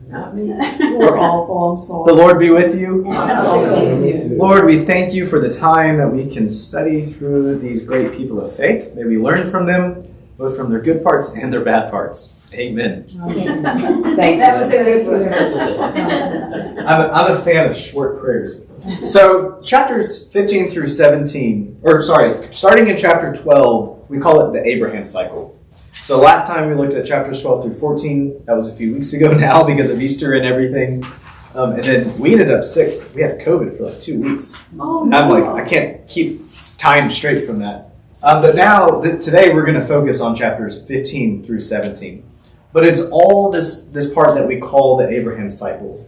Not me. We're awful, I'm sorry. The Lord be with you. And also with you. Lord, we thank you for the time that we can study through these great people of faith. May we learn from them, both from their good parts and their bad parts. Amen. Thank you. That was a good one. I'm a fan of short prayers. So chapters 15 through 17, starting in chapter 12, we call it the Abraham cycle. So last time we looked at chapters 12 through 14. That was a few weeks ago now because of Easter and everything. And then we ended up sick. We had COVID for like 2 weeks. Oh, And I'm like, I can't keep time straight from that. But now, today we're going to focus on chapters 15 through 17. But it's all this part that we call the Abraham cycle.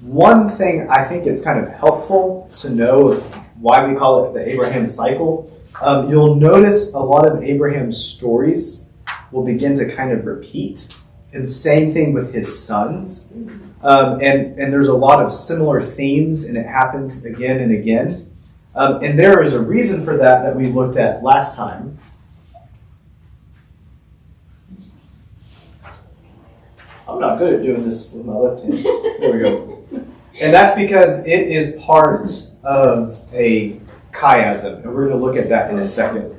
One thing I think it's kind of helpful to know of why we call it the Abraham cycle. You'll notice a lot of Abraham's stories will begin to kind of repeat. And same thing with his sons. And there's a lot of similar themes, and it happens again and again. And there is a reason for that we looked at last time. I'm not good at doing this with my left hand. There we go. And that's because it is part of a chiasm, and we're going to look at that in a second.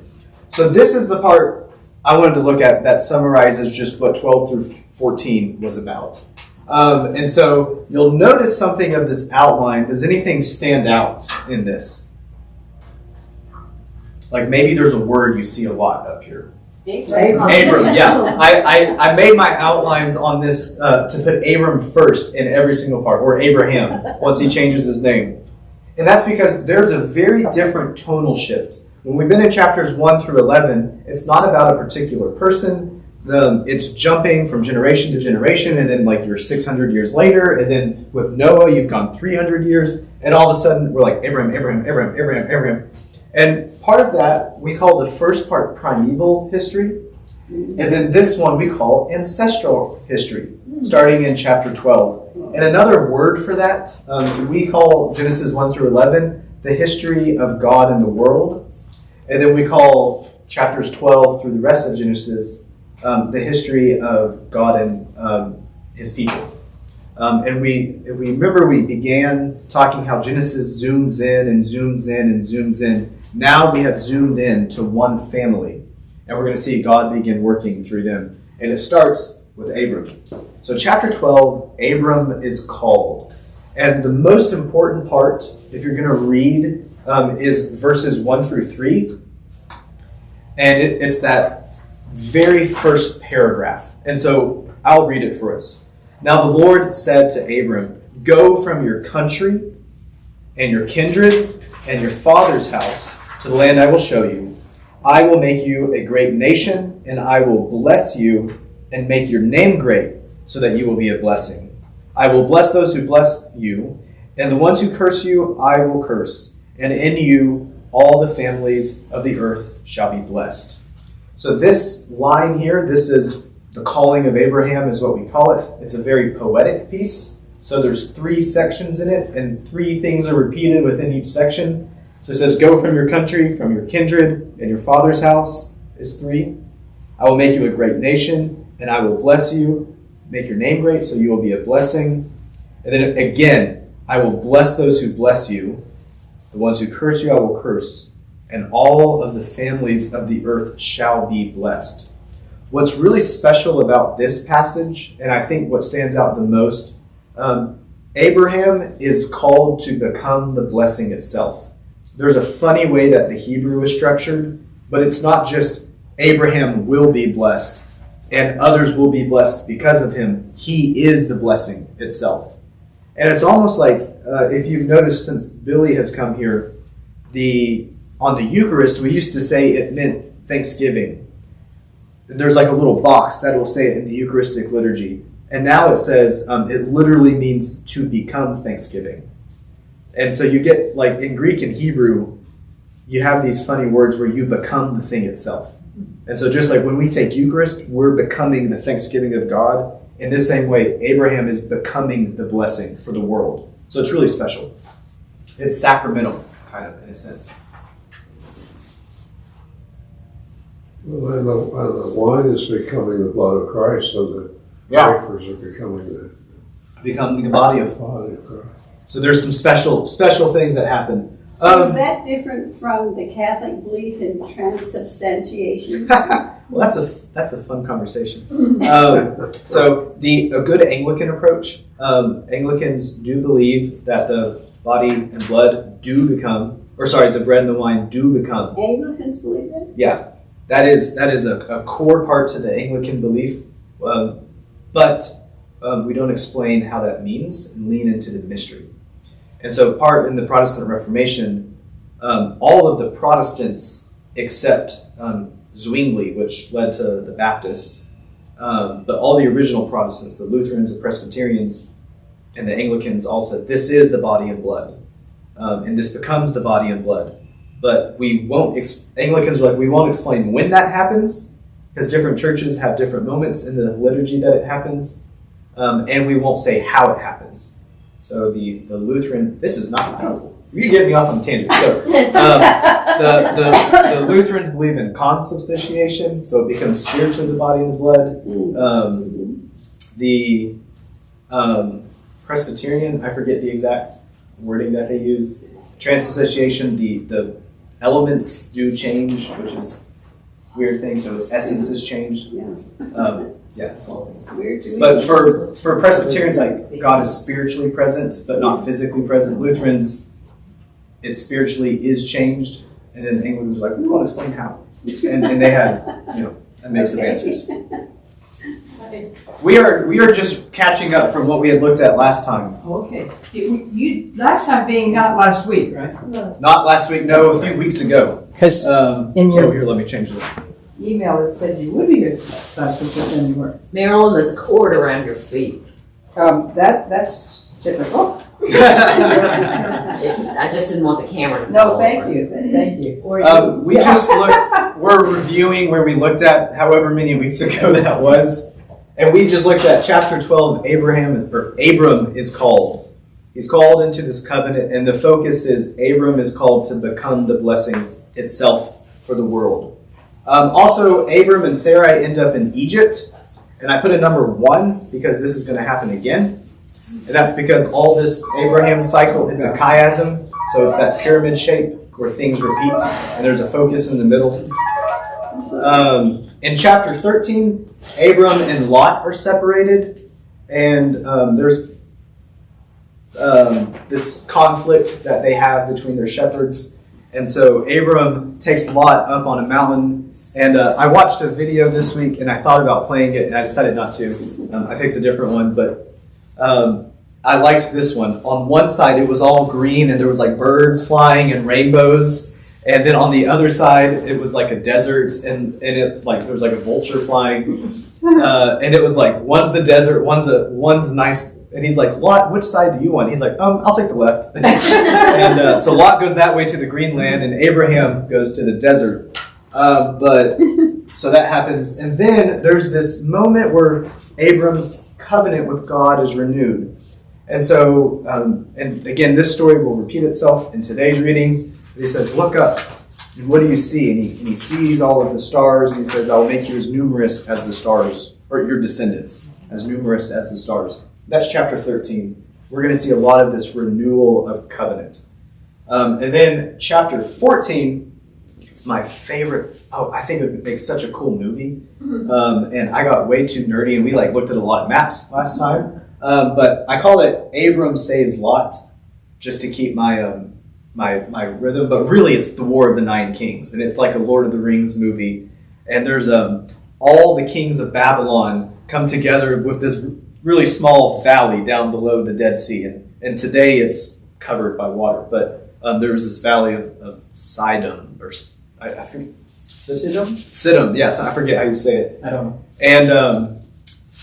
So this is the part I wanted to look at that summarizes just what 12 through 14 was about. And so you'll notice something of this outline. Does anything stand out in this? Like maybe there's a word you see a lot up here. Abram, yeah. I made my outlines on this to put Abram first in every single part, or Abraham, once he changes his name. And that's because there's a very different tonal shift. When we've been in chapters 1 through 11, it's not about a particular person. It's jumping from generation to generation, and then like you're 600 years later, and then with Noah, you've gone 300 years, and all of a sudden we're like, Abraham. And part of that, we call the first part primeval history. And then this one we call ancestral history, starting in chapter 12. And another word for that, we call Genesis 1 through 11 the history of God and the world. And then we call chapters 12 through the rest of Genesis the history of God and his people. And if we remember, we began talking how Genesis zooms in and zooms in and zooms in. Now we have zoomed in to one family, and we're going to see God begin working through them. And it starts with Abram. So chapter 12, Abram is called. And the most important part, if you're going to read, is verses 1 through 3. And it's that very first paragraph. And so I'll read it for us. Now the Lord said to Abram, "Go from your country and your kindred and your father's house to the land I will show you. I will make you a great nation, and I will bless you and make your name great, so that you will be a blessing. I will bless those who bless you, and the ones who curse you I will curse, and in you all the families of the earth shall be blessed." So this line here, this is the calling of Abraham, is what we call it. It's a very poetic piece. So there's 3 sections in it, and 3 things are repeated within each section. So it says, go from your country, from your kindred, and your father's house is 3. I will make you a great nation, and I will bless you, make your name great, so you will be a blessing. And then again, I will bless those who bless you. The ones who curse you, I will curse. And all of the families of the earth shall be blessed. What's really special about this passage, and I think what stands out the most, Abraham is called to become the blessing itself. There's a funny way that the Hebrew is structured, but it's not just Abraham will be blessed and others will be blessed because of him. He is the blessing itself. And it's almost like, if you've noticed since Billy has come here, on the Eucharist, we used to say it meant Thanksgiving. There's like a little box that will say it in the Eucharistic liturgy. And now it says it literally means to become Thanksgiving. And so you get, like in Greek and Hebrew, you have these funny words where you become the thing itself. And so just like when we take Eucharist, we're becoming the thanksgiving of God. In the same way, Abraham is becoming the blessing for the world. So it's really special. It's sacramental, kind of, in a sense. Well, and the wine is becoming the blood of Christ, and the wafers are becoming become the body of. Body of Christ. So there's some special things that happen. So is that different from the Catholic belief in transubstantiation? Well, that's a fun conversation. So a good Anglican approach. Anglicans do believe that the body and blood do become, the bread and the wine do become. Anglicans believe that? Yeah, that is a core part to the Anglican belief. But we don't explain how that means and lean into the mystery. And so part in the Protestant Reformation, all of the Protestants except Zwingli, which led to the Baptist, but all the original Protestants, the Lutherans, the Presbyterians, and the Anglicans all said, this is the body and blood. And this becomes the body and blood. But Anglicans are like, we won't explain when that happens, because different churches have different moments in the liturgy that it happens, and we won't say how it happens. So the Lutheran, this is not, you get me off on a tangent. So the Lutherans believe in consubstantiation, so it becomes spiritually the body and the blood. The Presbyterian, I forget the exact wording that they use. Transubstantiation, the elements do change, which is a weird thing. So its essence is changed. Yeah, it's all things. Weird to me. But for Presbyterians, like God is spiritually present, but not physically present. Lutherans, it spiritually is changed, and then Anglicans are like, we won't explain how. And they had, a mix of answers. We are just catching up from what we had looked at last time. Okay. You last time being not last week, right? Not last week, no, a few weeks ago. Because Here, let me change this. Email that said you would be here last week, but then you weren't. Marilyn, there's a cord around your feet. That's typical. I just didn't want the camera to No, fall thank over. you, thank you. We're reviewing where we looked at however many weeks ago that was. And we just looked at chapter 12, Abram is called. He's called into this covenant, and the focus is Abram is called to become the blessing itself for the world. Also, Abram and Sarai end up in Egypt, and I put a number 1 because this is going to happen again. And that's because all this Abraham cycle, it's a chiasm, so it's that pyramid shape where things repeat, and there's a focus in the middle. In chapter 13, Abram and Lot are separated, and there's this conflict that they have between their shepherds. And so Abram takes Lot up on a mountain, and I watched a video this week, and I thought about playing it, and I decided not to. I picked a different one, but I liked this one. On one side, it was all green, and there was like birds flying and rainbows. And then on the other side, it was like a desert, and it like there was like a vulture flying, and it was like one's the desert, one's nice, and he's like, Lot, which side do you want? He's like, I'll take the left. And so Lot goes that way to the green land, and Abraham goes to the desert. But so that happens, and then there's this moment where Abram's covenant with God is renewed, and so and again, this story will repeat itself in today's readings. He says, look up, and what do you see? And he sees all of the stars, and he says, I'll make you as numerous as the stars, or your descendants, as numerous as the stars. That's chapter 13. We're going to see a lot of this renewal of covenant. And then chapter 14, it's my favorite. I think it would make such a cool movie. And I got way too nerdy, and we looked at a lot of maps last time. But I call it Abram Saves Lot, just to keep my my rhythm, but really it's the War of the Nine Kings, and it's like a Lord of the Rings movie, and there's all the kings of Babylon come together with this really small valley down below the Dead Sea, and today it's covered by water, but there was this valley of Sidon, or I forget, Sidon, yes, I forget how you say it. I don't know. And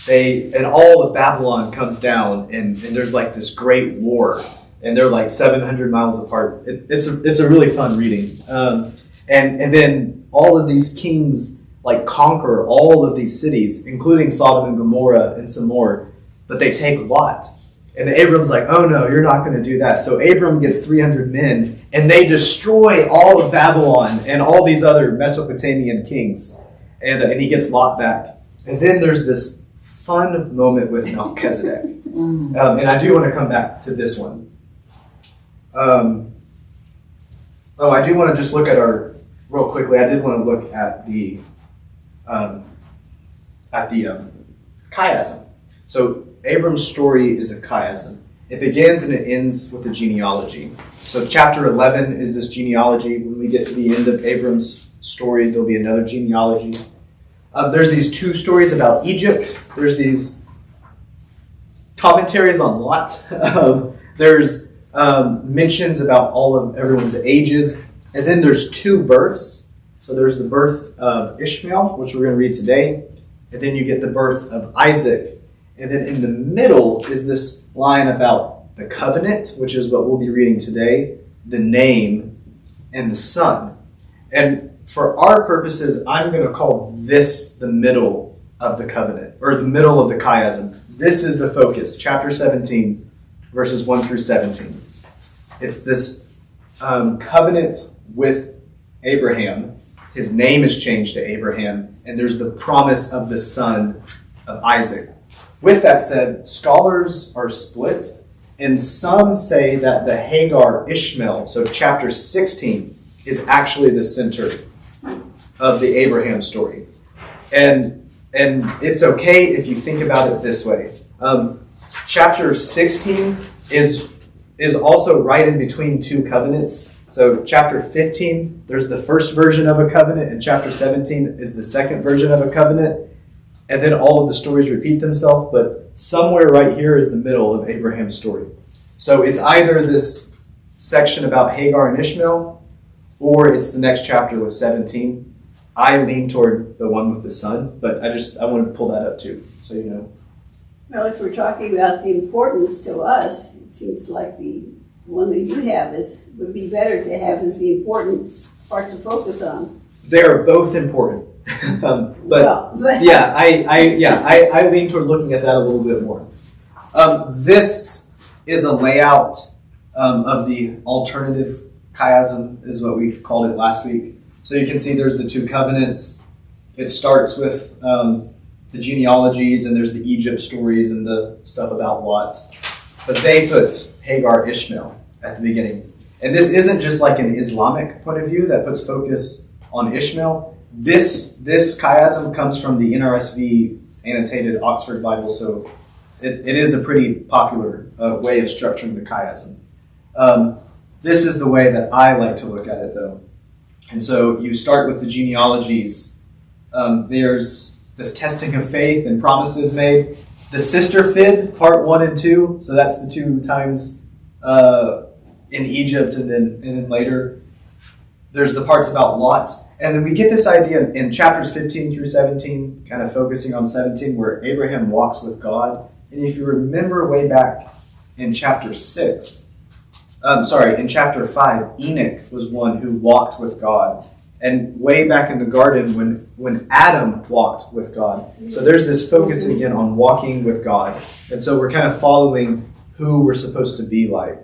and all of Babylon comes down, and there's like this great war. And they're like 700 miles apart. It's a really fun reading. And then all of these kings conquer all of these cities, including Sodom and Gomorrah and some more. But they take Lot. And Abram's like, oh no, you're not going to do that. So Abram gets 300 men, and they destroy all of Babylon and all these other Mesopotamian kings. And he gets Lot back. And then there's this fun moment with Melchizedek. Mm. And I do want to come back to this one. I do want to just look at real quickly, I did want to look at the chiasm. So Abram's story is a chiasm. It begins and it ends with a genealogy. So chapter 11 is this genealogy. When we get to the end of Abram's story, there'll be another genealogy. There's these two stories about Egypt. There's these commentaries on Lot. There's mentions about all of everyone's ages. And then there's two births. So there's the birth of Ishmael, which we're going to read today. And then you get the birth of Isaac. And then in the middle is this line about the covenant, which is what we'll be reading today, the name, and the son. And for our purposes, I'm going to call this the middle of the covenant, or the middle of the chiasm. This is the focus, chapter 17, verses 1 through 17. It's this covenant with Abraham. His name is changed to Abraham, and there's the promise of the son of Isaac. With that said, scholars are split, and some say that the Hagar Ishmael, so chapter 16, is actually the center of the Abraham story. And it's okay if you think about it this way. Chapter 16 is also right in between two covenants. So chapter 15, there's the first version of a covenant, and chapter 17 is the second version of a covenant. And then all of the stories repeat themselves, but somewhere right here is the middle of Abraham's story. So it's either this section about Hagar and Ishmael, or it's the next chapter with 17. I lean toward the one with the son, but I wanted to pull that up too, so you know. Well, if we're talking about the importance to us, it seems like the one that you have would be better to have as the important part to focus on. They are both important. But I lean toward looking at that a little bit more. This is a layout of the alternative chiasm, is what we called it last week. So you can see there's the two covenants. It starts with the genealogies, and there's the Egypt stories and the stuff about Lot. But they put Hagar Ishmael at the beginning. And this isn't just like an Islamic point of view that puts focus on Ishmael. This chiasm comes from the NRSV annotated Oxford Bible, so it is a pretty popular way of structuring the chiasm. This is the way that I like to look at it, though. And so you start with the genealogies. There's this testing of faith and promises made. The sister fib, part 1 and 2, so that's the 2 times in Egypt and then later. There's the parts about Lot. And then we get this idea in chapters 15 through 17, kind of focusing on 17, where Abraham walks with God. And if you remember way back in chapter 5, Enoch was one who walked with God. And way back in the garden when Adam walked with God. So there's this focus again on walking with God. And so we're kind of following who we're supposed to be like.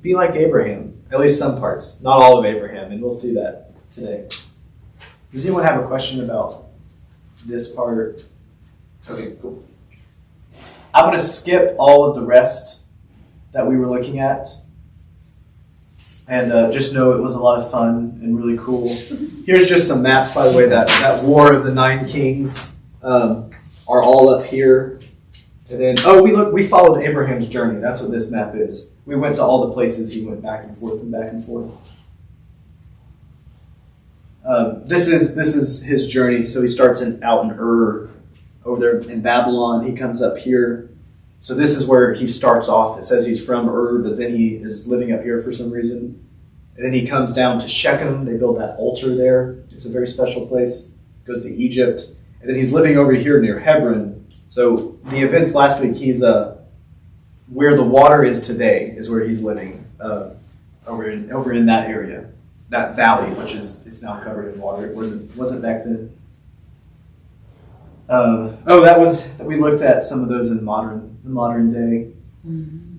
Be like Abraham, at least some parts, not all of Abraham, and we'll see that today. Does anyone have a question about this part? Okay, cool. I'm going to skip all of the rest that we were looking at. And just know it was a lot of fun and really cool. Here's just some maps, by the way, that War of the Nine Kings are all up here. And then, we followed Abraham's journey. That's what this map is. We went to all the places he went back and forth and back and forth. This is his journey. So he starts out in Ur, over there in Babylon. He comes up here. So this is where he starts off. It says he's from Ur, but then he is living up here for some reason. And then he comes down to Shechem. They build that altar there. It's a very special place. Goes to Egypt. And then he's living over here near Hebron. So the events last week, he's where the water is today is where he's living, over in that area, that valley, which it's now covered in water. It wasn't back then. We looked at some of those in the modern day. Mm-hmm.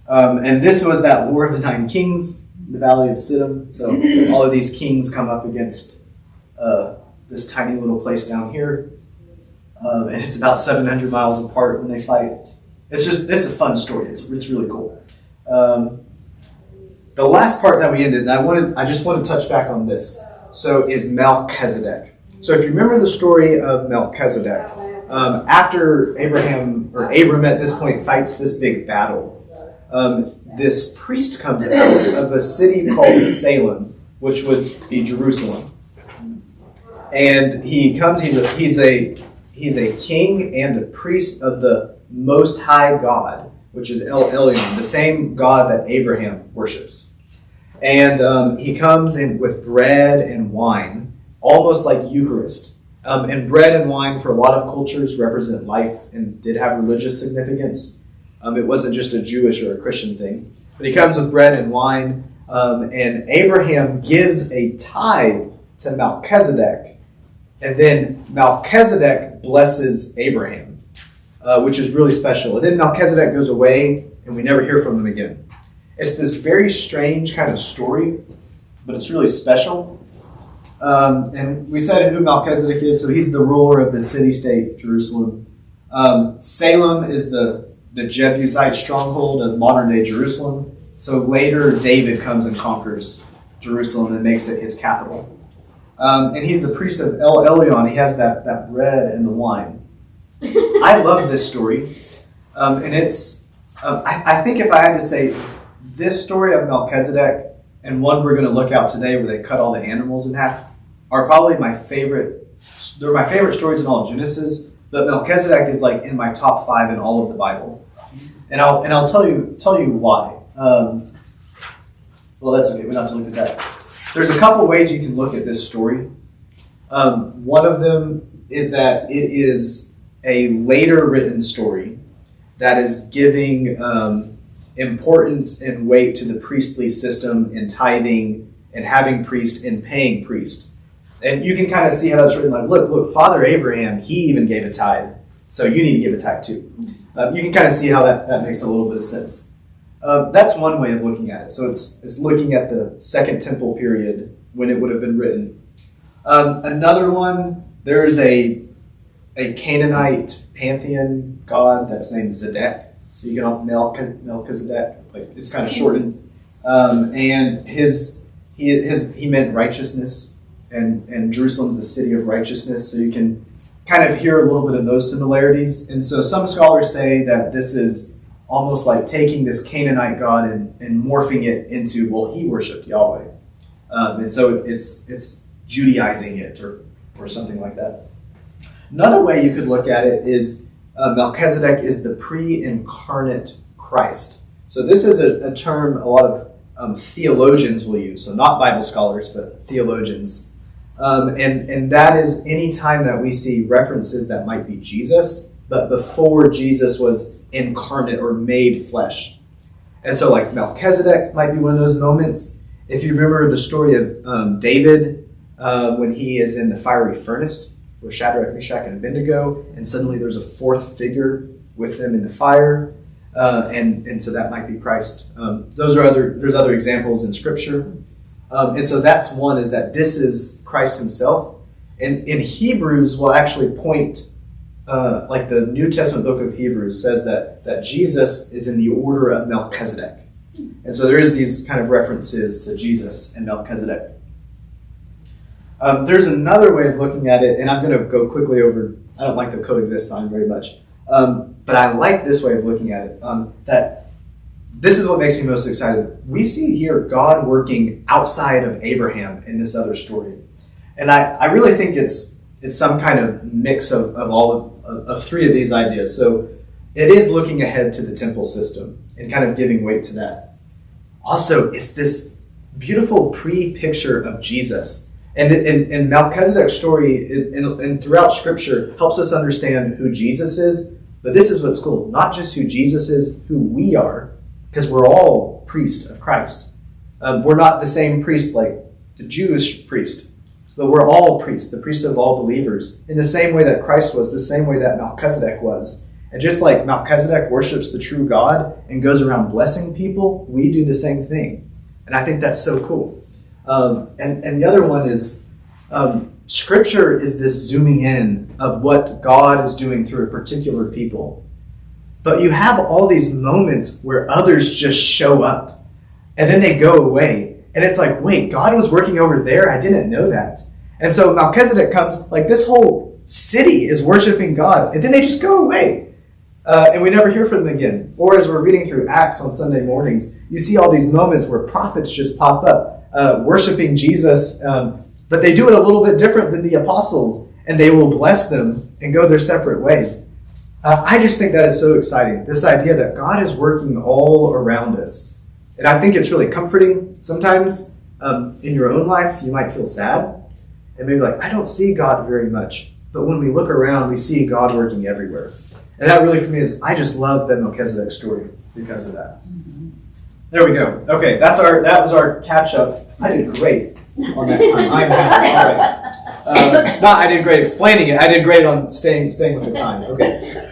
And this was that War of the Nine Kings, the Valley of Siddim. So all of these kings come up against this tiny little place down here. And it's about 700 miles apart when they fight. it's a fun story. It's really cool. The last part that we ended, and I just want to touch back on this. So is Melchizedek. So if you remember the story of Melchizedek, after Abram at this point fights this big battle, this priest comes out of a city called Salem, which would be Jerusalem. And he comes, he's a king and a priest of the Most High God, which is El Elyon, the same God that Abraham worships. And he comes in with bread and wine, almost like Eucharist. And bread and wine for a lot of cultures represent life and did have religious significance. It wasn't just a Jewish or a Christian thing. But he comes with bread and wine, and Abraham gives a tithe to Melchizedek, and then Melchizedek blesses Abraham, which is really special. And then Melchizedek goes away, and we never hear from him again. It's this very strange kind of story, but it's really special. And we said who Melchizedek is, so he's the ruler of the city-state, Jerusalem. Salem is the Jebusite stronghold of modern-day Jerusalem. So later, David comes and conquers Jerusalem and makes it his capital. And he's the priest of El Elyon. He has that bread and the wine. I love this story. And it's, I think if I had to say, this story of Melchizedek and one we're going to look at today where they cut all the animals in half are probably my favorite. They're my favorite stories in all of Genesis, but Melchizedek is like in my top 5 in all of the Bible. And I'll tell you why. Well, that's okay. We don't have to look at that. There's a couple ways you can look at this story. One of them is that it is a later written story that is giving importance and weight to the priestly system in tithing and having priest and paying priest. And you can kind of see how that's written. Like, look, Father Abraham, he even gave a tithe, so you need to give a tithe too. You can kind of see how that makes a little bit of sense. That's one way of looking at it. So it's looking at the Second Temple period when it would have been written. Another one, there's a Canaanite pantheon god that's named Zedek. So you get Melchizedek, like it's kind of shortened. And he meant righteousness, and Jerusalem's the city of righteousness. So you can kind of hear a little bit of those similarities. And so some scholars say that this is almost like taking this Canaanite god and morphing it into, well, he worshipped Yahweh. And so it's Judaizing it or something like that. Another way you could look at it is Melchizedek is the pre-incarnate Christ. So this is a term a lot of theologians will use. So not Bible scholars, but theologians. And that is any time that we see references that might be Jesus, but before Jesus was incarnate or made flesh. And so like Melchizedek might be one of those moments. If you remember the story of David when he is in the fiery furnace with Shadrach, Meshach, and Abednego, and suddenly there's a fourth figure with them in the fire, and so that might be Christ. There's other examples in Scripture. And so that's one, is that this is Christ himself. And in Hebrews will actually point, like the New Testament book of Hebrews says that Jesus is in the order of Melchizedek. And so there is these kind of references to Jesus and Melchizedek. There's another way of looking at it, and I'm going to go quickly over, I don't like the coexist sign very much, but I like this way of looking at it, that this is what makes me most excited. We see here God working outside of Abraham in this other story. And I really think it's some kind of mix of all of three of these ideas. So it is looking ahead to the temple system and kind of giving weight to that. Also, it's this beautiful pre-picture of Jesus. And Melchizedek's story and throughout Scripture helps us understand who Jesus is. But this is what's cool. Not just who Jesus is, who we are, because we're all priests of Christ. We're not the same priest like the Jewish priest, but we're all priests, the priest of all believers, in the same way that Christ was, the same way that Melchizedek was. And just like Melchizedek worships the true God and goes around blessing people, we do the same thing. And I think that's so cool. And the other one is Scripture is this zooming in of what God is doing through a particular people. But you have all these moments where others just show up and then they go away. And it's like, wait, God was working over there? I didn't know that. And so Melchizedek comes, like this whole city is worshiping God, and then they just go away. And we never hear from them again. Or as we're reading through Acts on Sunday mornings, you see all these moments where prophets just pop up, worshiping Jesus, but they do it a little bit different than the apostles, and they will bless them and go their separate ways. I just think that is so exciting, this idea that God is working all around us. And I think it's really comforting. Sometimes in your own life, you might feel sad and maybe like, I don't see God very much. But when we look around, we see God working everywhere. And that really, for me, is I just love the Melchizedek story because of that. There we go. Okay, that was our catch up. I did great on that time. I'm happy. All right. I did great explaining it. I did great on staying with the time. Okay.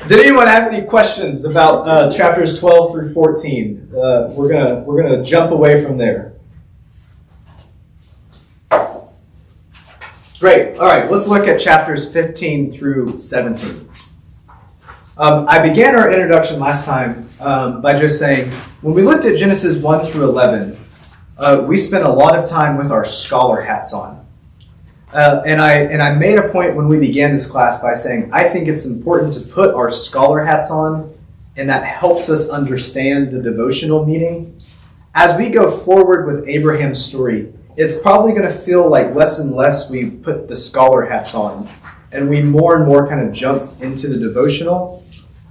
Did anyone have any questions about chapters 12 through 14? We're gonna jump away from there. Great. All right, let's look at chapters 15 through 17. I began our introduction last time by just saying, when we looked at Genesis 1 through 11, we spent a lot of time with our scholar hats on. And I made a point when we began this class by saying, I think it's important to put our scholar hats on, and that helps us understand the devotional meaning. As we go forward with Abraham's story, it's probably going to feel like less and less we put the scholar hats on, and we more and more kind of jump into the devotional.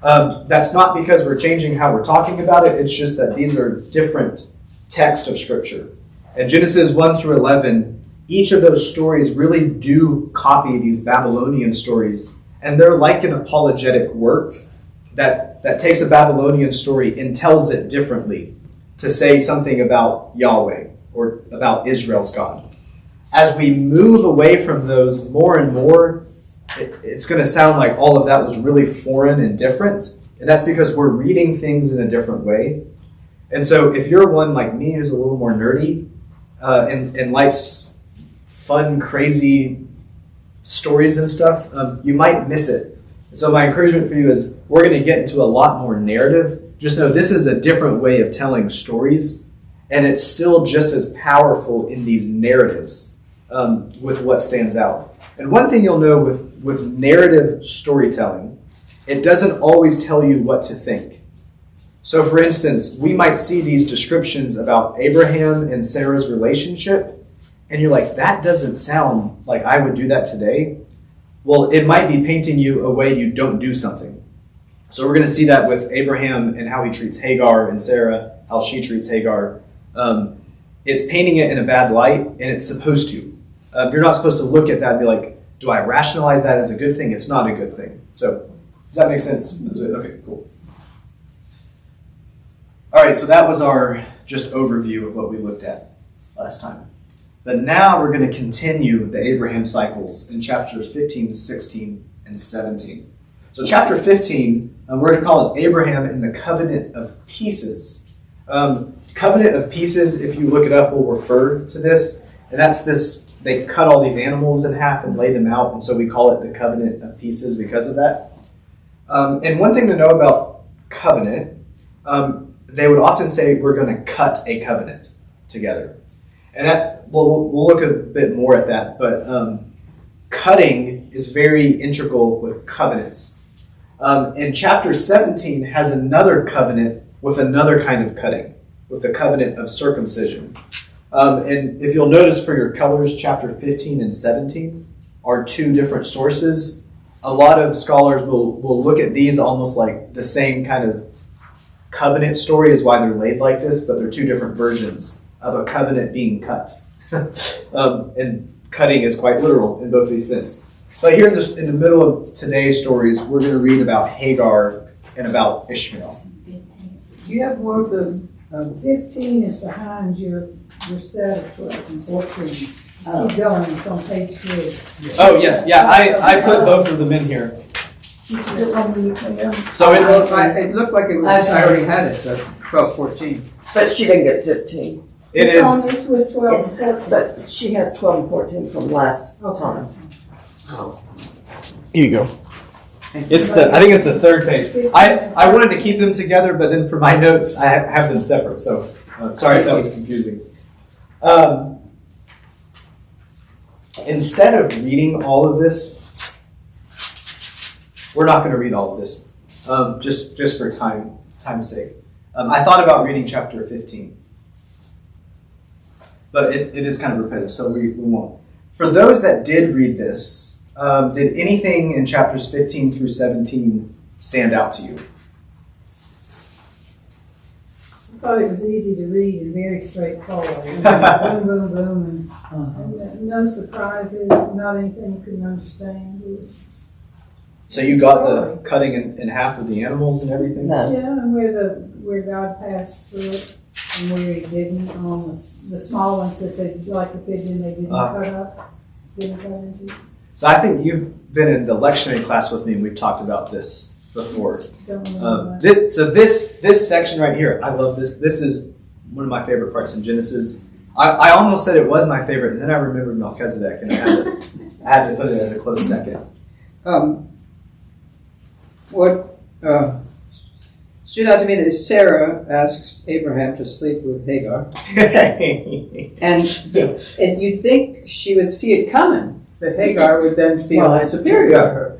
That's not because we're changing how we're talking about it. It's just that these are different texts of Scripture. And Genesis 1 through 11, each of those stories really do copy these Babylonian stories, and they're like an apologetic work that takes a Babylonian story and tells it differently to say something about Yahweh or about Israel's God. As we move away from those more and more, it's going to sound like all of that was really foreign and different, and that's because we're reading things in a different way. And so if you're one like me who's a little more nerdy and likes fun, crazy stories and stuff, you might miss it. So my encouragement for you is we're going to get into a lot more narrative. Just know this is a different way of telling stories, and it's still just as powerful in these narratives with what stands out. And one thing you'll know with narrative storytelling, it doesn't always tell you what to think. So for instance, we might see these descriptions about Abraham and Sarah's relationship, and you're like, that doesn't sound like I would do that today. Well, it might be painting you a way you don't do something. So we're going to see that with Abraham and how he treats Hagar, and Sarah, how she treats Hagar. It's painting it in a bad light, and it's supposed to. You're not supposed to look at that and be like, do I rationalize that as a good thing? It's not a good thing. So does that make sense? Okay, cool. All right, so that was our just overview of what we looked at last time. But now we're going to continue the Abraham cycles in chapters 15, 16, and 17. So chapter 15, we're going to call it Abraham and the Covenant of Pieces. Covenant of Pieces, if you look it up, will refer to this. And that's this, they cut all these animals in half and lay them out, and so we call it the Covenant of Pieces because of that. And one thing to know about covenant, they would often say we're going to cut a covenant together. And that we'll look a bit more at that, but cutting is very integral with covenants. And chapter 17 has another covenant with another kind of cutting, with the covenant of circumcision. And if you'll notice for your colors, chapter 15 and 17 are two different sources. A lot of scholars will look at these almost like the same kind of covenant story is why they're laid like this, but they're two different versions of a covenant being cut. And cutting is quite literal in both these senses. But here in the middle of today's stories, we're going to read about Hagar and about Ishmael. You have more of the 15 is behind your set of 12 and 14. Keep going, it's on page 3. Oh, yes. Yeah, I put both of them in here. So it's... It looked like it was, I already had it, 12, 14. But she didn't get 15. It is... This was 12 and 14. But she has 12 and 14 from last time. Oh. Here you go. I think it's the third page. I wanted to keep them together, but then for my notes, I have them separate. So sorry if that was confusing. Instead of reading all of this, we're not going to read all of this, just for time's sake. I thought about reading chapter 15, but it is kind of repetitive, so we won't. For those that did read this, did anything in chapters 15 through 17 stand out to you? I thought it was easy to read and very straightforward. Boom, boom, boom, and no surprises, not anything you couldn't understand. It was, So you got the cutting in half of the animals and everything? No. yeah, and where God passed through it and where He didn't on the small ones that they, like the pigeon, they didn't cut up. Didn't cut into. So I think you've been in the lectionary class with me, and we've talked about this before. Don't remember that. So this section right here, I love this. This is one of my favorite parts in Genesis. I almost said it was my favorite, and then I remembered Melchizedek, and I had to put it as a close second. What stood out to me is Sarah asks Abraham to sleep with Hagar, and you'd think she would see it coming, that Hagar would then feel Right. superior to her.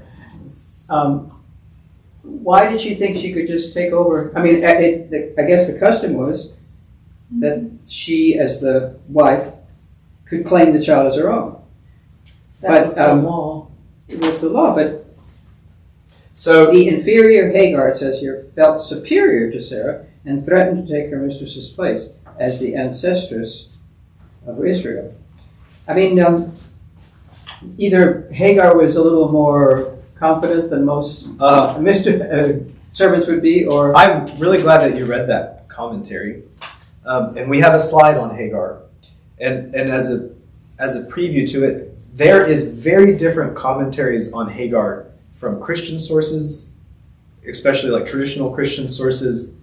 Why did she think she could just take over? I mean, I guess the custom was that she, as the wife, could claim the child as her own. That was the law. It was the law, but So the inferior Hagar, it says here, felt superior to Sarah and threatened to take her mistress's place as the ancestress of Israel. I mean, either Hagar was a little more confident than most servants would be, or... I'm really glad that you read that commentary. And we have a slide on Hagar. And as a preview to it, there is very different commentaries on Hagar from Christian sources, especially like traditional Christian sources,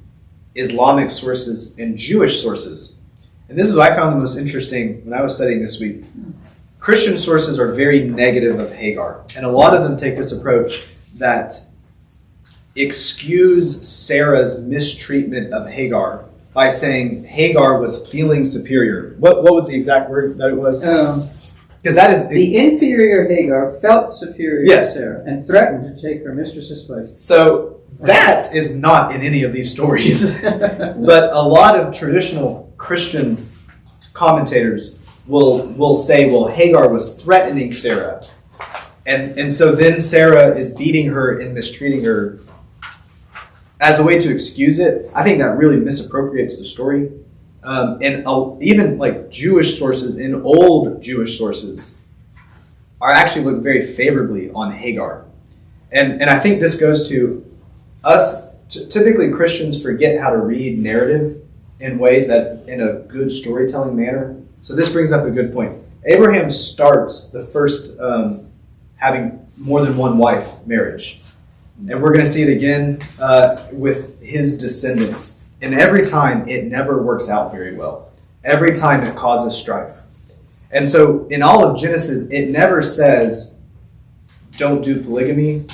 Islamic sources, and Jewish sources. And this is what I found the most interesting when I was studying this week. Christian sources are very negative of Hagar, and a lot of them take this approach that excuse Sarah's mistreatment of Hagar by saying Hagar was feeling superior. What was the exact word that it was? Because that is... the inferior Hagar felt superior Yeah. to Sarah and threatened to take her mistress's place. So that is not in any of these stories. But a lot of traditional Christian commentators will say, well, Hagar was threatening Sarah. And so then Sarah is beating her and mistreating her as a way to excuse it. I think that really misappropriates the story. Even like Jewish sources and old Jewish sources are actually look very favorably on Hagar. And I think this goes to us. Typically Christians forget how to read narrative in ways that in a good storytelling manner. So this brings up a good point. Abraham starts the first having more than one wife marriage. And we're going to see it again with his descendants. And every time, it never works out very well. Every time, it causes strife. And so, in all of Genesis, it never says, don't do polygamy.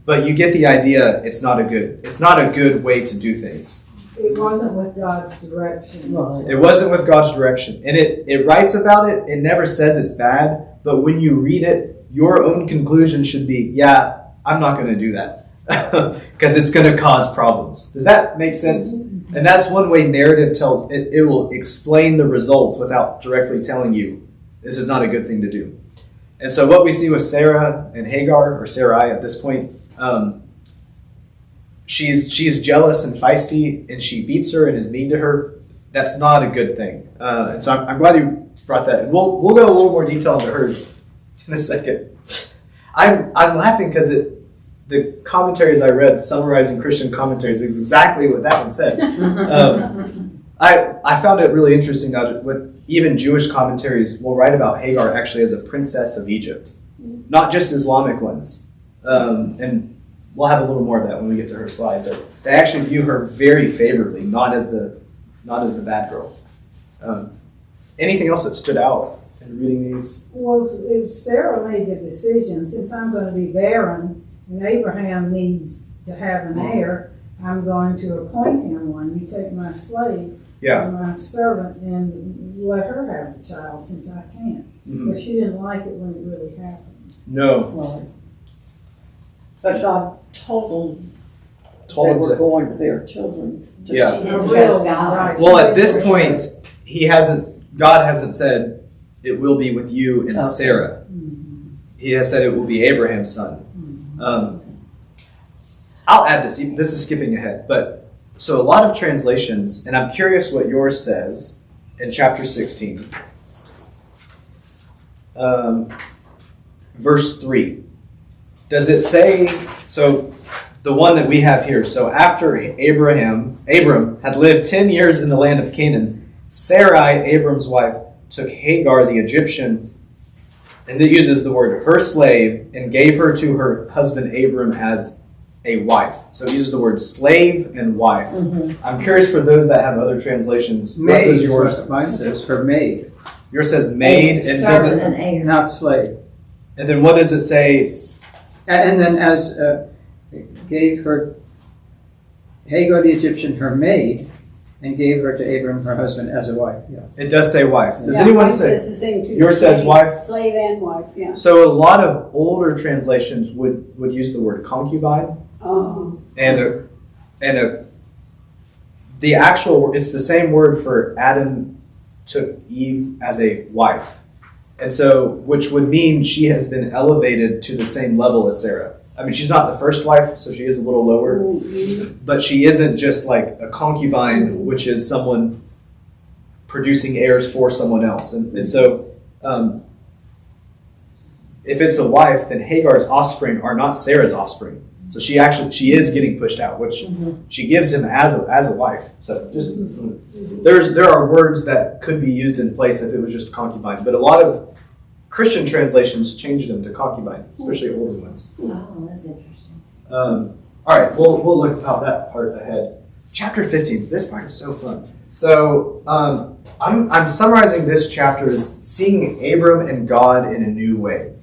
But you get the idea, it's not a good way to do things. It wasn't with God's direction. Right. It wasn't with God's direction. And it writes about it. It never says it's bad. But when you read it, your own conclusion should be, yeah, I'm not going to do that. Because it's going to cause problems. Does that make sense? And that's one way narrative tells it. It will explain the results without directly telling you this is not a good thing to do. And so what we see with Sarah and Hagar, or Sarai at this point, she's jealous and feisty, and she beats her and is mean to her. That's not a good thing. And so I'm glad you brought that. And we'll go a little more detail into hers in a second. I'm laughing because the commentaries I read summarizing Christian commentaries is exactly what that one said. I found it really interesting that with even Jewish commentaries will write about Hagar actually as a princess of Egypt, not just Islamic ones. And we'll have a little more of that when we get to her slide. But they actually view her very favorably, not as the bad girl. Anything else that stood out in reading these? Well, if Sarah made the decision, since I'm going to be barren and Abraham needs to have an heir, I'm going to appoint him one. You take my slave, Yeah. my servant, and let her have the child since I can't. Mhm. But she didn't like it when it really happened. No. Right. But God told them Told they him were to. going to bear children. Yeah. She Her didn't will, trust God. right. Well, She at this didn't point, God hasn't said it will be with you and Okay. Sarah. He has said it will be Abraham's son. I'll add this. This is skipping ahead, but so a lot of translations, and I'm curious what yours says in chapter 16, verse 3. Does it say, so the one that we have here, so after Abram had lived 10 years in the land of Canaan, Sarai, Abram's wife, took Hagar the Egyptian, and it uses the word her slave, and gave her to her husband Abram as a wife. So it uses the word slave and wife. I'm curious for those that have other translations, what Maid does is yours? what mine says, her maid, Yours says maid, and does Servant it, and heir. not slave. and then what does it say? And then as gave her Hagar the Egyptian her maid, and gave her to Abram her husband as a wife. Yeah. It does say wife. Does Yeah, anyone mine say? says the same too. Yours says Slave- wife? Slave and wife, yeah. So a lot of older translations would use the word concubine, the actual, it's the same word for Adam took Eve as a wife. And so, which would mean she has been elevated to the same level as Sarah. I mean, she's not the first wife, so she is a little lower, but she isn't just like a concubine, which is someone producing heirs for someone else. And so, if it's a wife, then Hagar's offspring are not Sarah's offspring. So she is getting pushed out, which she gives him as a wife. So just there are words that could be used in place if it was just concubine, but a lot of Christian translations changed them to concubine, especially older ones. Oh, that's interesting. All right, we'll look about that part ahead. Chapter 15. This part is so fun. So I'm summarizing this chapter as seeing Abram and God in a new way,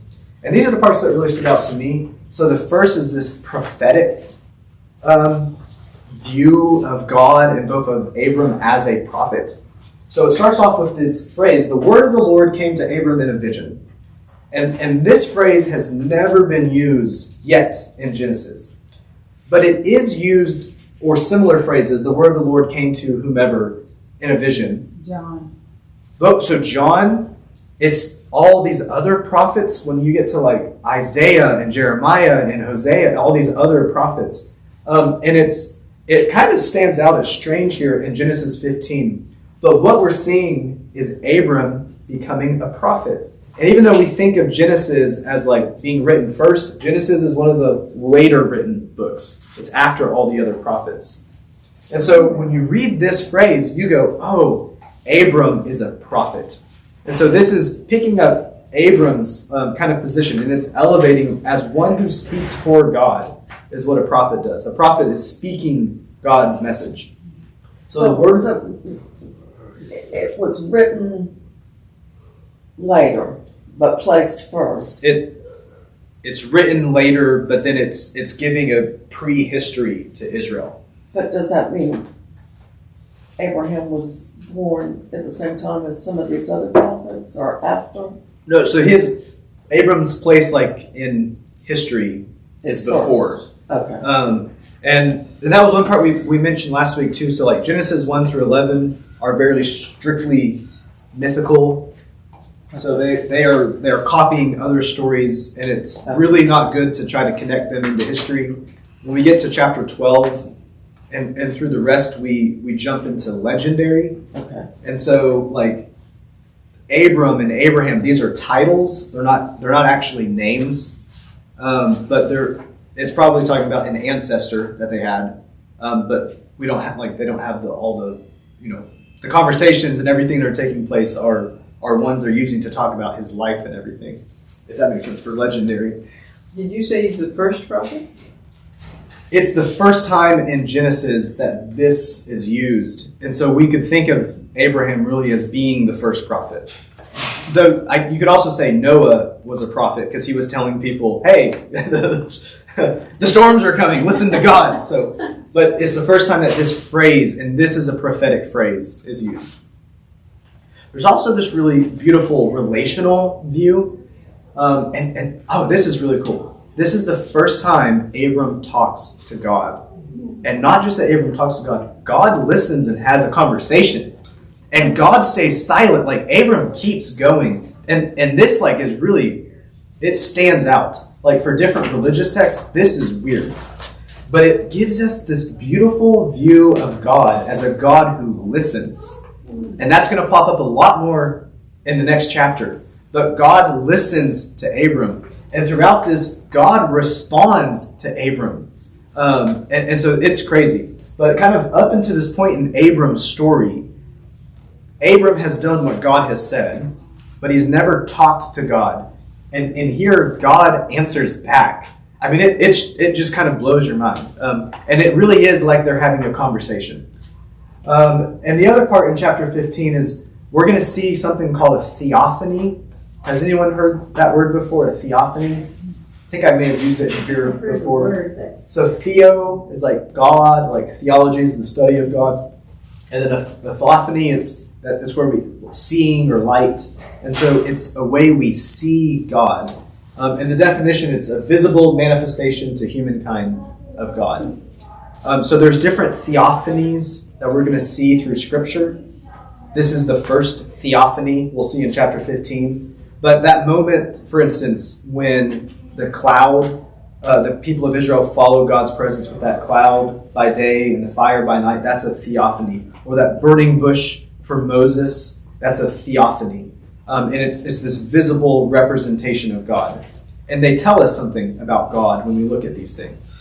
and these are the parts that really stood out to me. So the first is this prophetic view of God and both of Abram as a prophet. So it starts off with this phrase, the word of the Lord came to Abram in a vision. And this phrase has never been used yet in Genesis. But it is used, or similar phrases, the word of the Lord came to whomever in a vision. John. So John, it's all these other prophets. When you get to like Isaiah and Jeremiah and Hosea, all these other prophets. And it kind of stands out as strange here in Genesis 15. But what we're seeing is Abram becoming a prophet. And even though we think of Genesis as like being written first, Genesis is one of the later written books. It's after all the other prophets. And so when you read this phrase, you go, oh, Abram is a prophet. And so this is picking up Abram's kind of position, and it's elevating as one who speaks for God is what a prophet does. A prophet is speaking God's message. So the word... It was written later, but placed first. It's written later, but then it's giving a prehistory to Israel. But does that mean Abraham was born at the same time as some of these other prophets, or after? No, so Abram's place like in history is before. First. Okay. And that was one part we mentioned last week too. So like Genesis 1 through 11 are very strictly mythical. So they are copying other stories, and it's really not good to try to connect them into history. When we get to chapter 12 and through the rest, we jump into legendary. Okay. And so like Abram and Abraham, these are titles. They're not actually names, but it's probably talking about an ancestor that they had. But we don't have they don't have all the the conversations and everything that are taking place are ones they're using to talk about his life and everything, if that makes sense for legendary. Did you say he's the first prophet? It's the first time in Genesis that this is used. And so we could think of Abraham really as being the first prophet. Though you could also say Noah was a prophet because he was telling people, hey, the storms are coming, listen to God. So, but it's the first time that this phrase, and this is a prophetic phrase, is used. There's also this really beautiful relational view. And this is really cool. This is the first time Abram talks to God. And not just that Abram talks to God, God listens and has a conversation. And God stays silent, like Abram keeps going. And this like is really, it stands out. Like for different religious texts, this is weird. But it gives us this beautiful view of God as a God who listens. And that's going to pop up a lot more in the next chapter. But God listens to Abram. And throughout this, God responds to Abram. And so it's crazy. But kind of up until this point in Abram's story, Abram has done what God has said, but he's never talked to God. And here, God answers back. I mean, it just kind of blows your mind. And it really is like they're having a conversation. And the other part in chapter 15 is we're going to see something called a theophany. Has anyone heard that word before, a theophany? I think I may have used it here before. So theo is like God, like theology is the study of God. And then a theophany, that's where we seeing or light. And so it's a way we see God. And the definition, it's a visible manifestation to humankind of God. So there's different theophanies that we're going to see through Scripture. This is the first theophany we'll see in chapter 15. But that moment, for instance, when the cloud, the people of Israel follow God's presence with that cloud by day and the fire by night, that's a theophany. Or that burning bush for Moses, that's a theophany. And it's this visible representation of God. And they tell us something about God when we look at these things.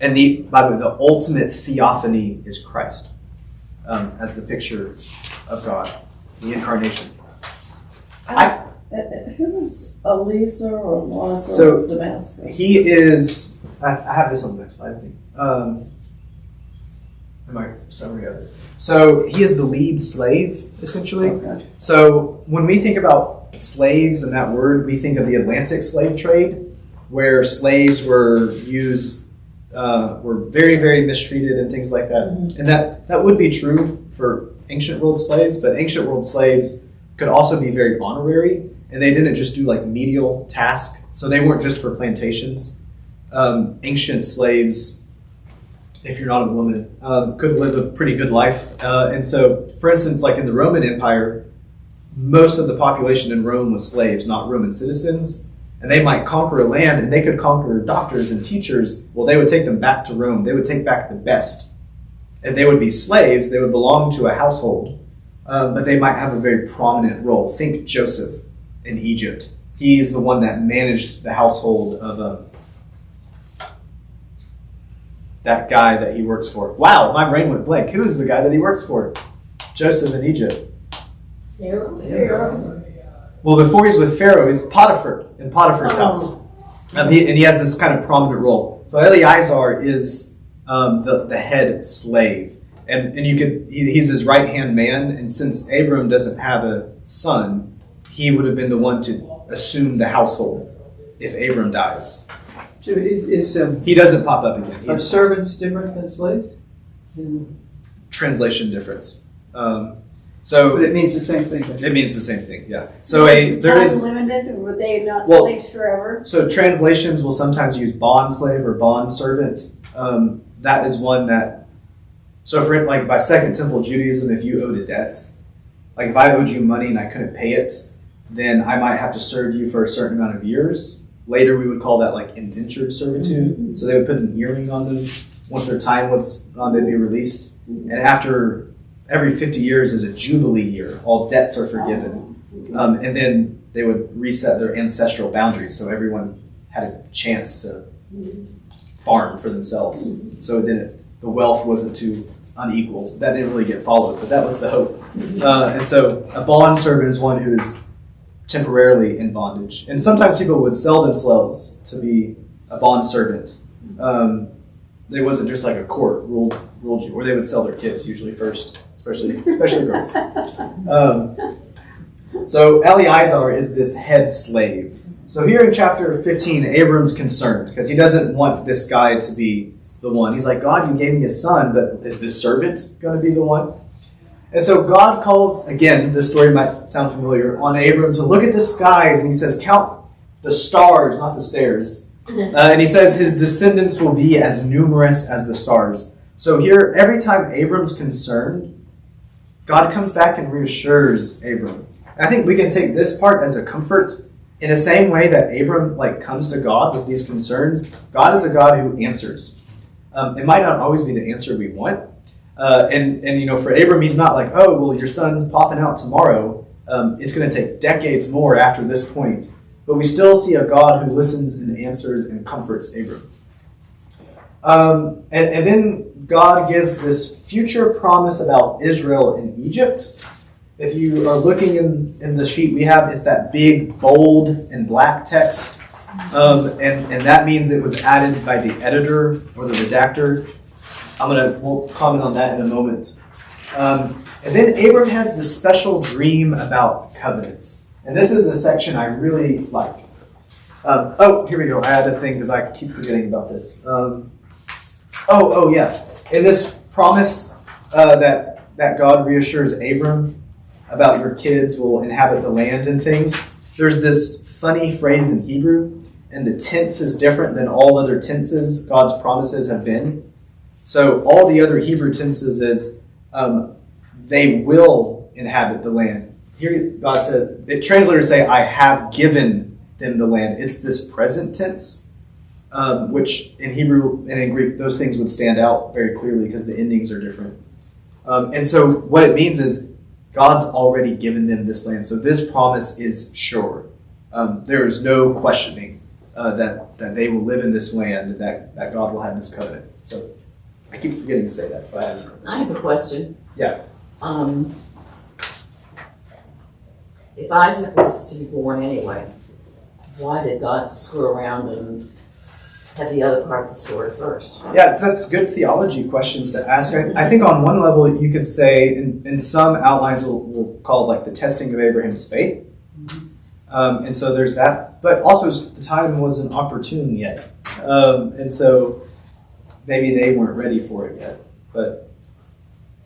And by the way, the ultimate theophany is Christ as the picture of God, the incarnation. Who is Eliezer or Eliezer So of Damascus? he is, I have this on the next slide, I think. My summary of it. So he is the lead slave, essentially. Okay. So when we think about slaves and that word, we think of the Atlantic slave trade, where slaves were used, were very, very mistreated and things like that. Mm-hmm. And that would be true for ancient world slaves, but ancient world slaves could also be very honorary, and they didn't just do like menial tasks. So they weren't just for plantations. Ancient slaves, if you're not a woman, could live a pretty good life. And so, for instance, like in the Roman Empire, most of the population in Rome was slaves, not Roman citizens. And they might conquer a land, and they could conquer doctors and teachers. Well, they would take them back to Rome. They would take back the best. And they would be slaves. They would belong to a household. But they might have a very prominent role. Think Joseph in Egypt. He's the one that managed the household of that guy that he works for. Wow, my brain went blank. Who is the guy that he works for? Joseph in Egypt. Pharaoh. Well, before he's with Pharaoh, he's Potiphar in Potiphar's house. And he has this kind of prominent role. So Eleazar is the head slave. And he's his right-hand man. And since Abram doesn't have a son, he would have been the one to assume the household if Abram dies. So He doesn't pop up again. are servants different than slaves? Translation difference. But So it means the same thing. it means the same thing, yeah. So Time there is limited, or were they not Well- slaves forever? so translations will sometimes use bond slave or bond servant. That is one that. So for like by Second Temple Judaism, if you owed a debt, like if I owed you money and I couldn't pay it, then I might have to serve you for a certain amount of years. Later, we would call that like indentured servitude. Mm-hmm. So they would put an earring on them. Once their time was gone, they'd be released. And after every 50 years is a jubilee year. All debts are forgiven. And then they would reset their ancestral boundaries. So everyone had a chance to farm for themselves. So the wealth wasn't too unequal. That didn't really get followed, but that was the hope. And so a bond servant is one who is temporarily in bondage. And sometimes people would sell themselves to be a bond servant. It wasn't just like a court ruled you, or they would sell their kids usually first, especially girls. So Eleazar is this head slave. So here in chapter 15, Abram's concerned because he doesn't want this guy to be the one. He's like, God, you gave me a son, but is this servant going to be the one? And so God calls, again, this story might sound familiar, on Abram to look at the skies, and he says, count the stars, not the stairs. And he says his descendants will be as numerous as the stars. So here, every time Abram's concerned, God comes back and reassures Abram. And I think we can take this part as a comfort. In the same way that Abram comes to God with these concerns, God is a God who answers. It might not always be the answer we want. And for Abram, he's not like, oh, well, your son's popping out tomorrow. It's going to take decades more after this point. But we still see a God who listens and answers and comforts Abram. And then God gives this future promise about Israel in Egypt. If you are looking in the sheet we have, it's that big, bold, and black text. And that means it was added by the editor or the redactor. We'll comment on that in a moment. And then Abram has this special dream about covenants. And this is a section I really like. Here we go. I had a thing because I keep forgetting about this. Yeah. In this promise that God reassures Abram about your kids will inhabit the land and things, there's this funny phrase in Hebrew, and the tense is different than all other tenses God's promises have been. So all the other Hebrew tenses is they will inhabit the land. Here God said, the translators say, I have given them the land. It's this present tense, which in Hebrew and in Greek, those things would stand out very clearly because the endings are different. And so what it means is God's already given them this land. So this promise is sure. There is no questioning that they will live in this land and that God will have this covenant. So I keep forgetting to say that. So I have a question. Yeah. If Isaac was to be born anyway, why did God screw around and have the other part of the story first? Yeah, that's good theology questions to ask. I think on one level you could say, in some outlines we'll call it the testing of Abraham's faith. And so there's that. But also the time wasn't opportune yet. And so maybe they weren't ready for it yet. But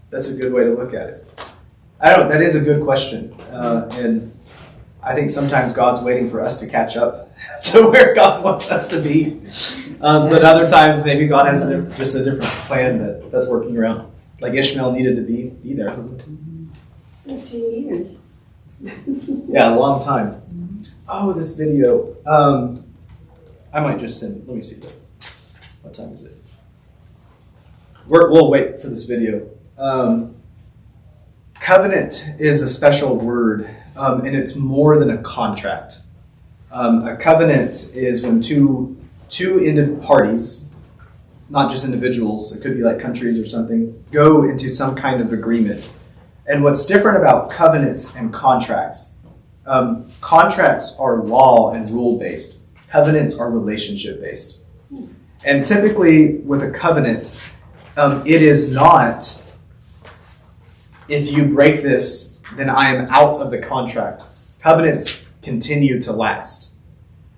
that's a good way to look at it. That is a good question. And I think sometimes God's waiting for us to catch up to where God wants us to be. But other times maybe God has just a different plan that's working around. Like Ishmael needed to be there. 15 years. Yeah, a long time. Oh, this video. I might just send, let me see. What time is it? We'll wait for this video. Covenant is a special word, and it's more than a contract. A covenant is when two parties, not just individuals, it could be like countries or something, go into some kind of agreement. And what's different about covenants and contracts, contracts are law and rule-based. Covenants are relationship-based. And typically with a covenant, it is not, if you break this, then I am out of the contract. Covenants continue to last.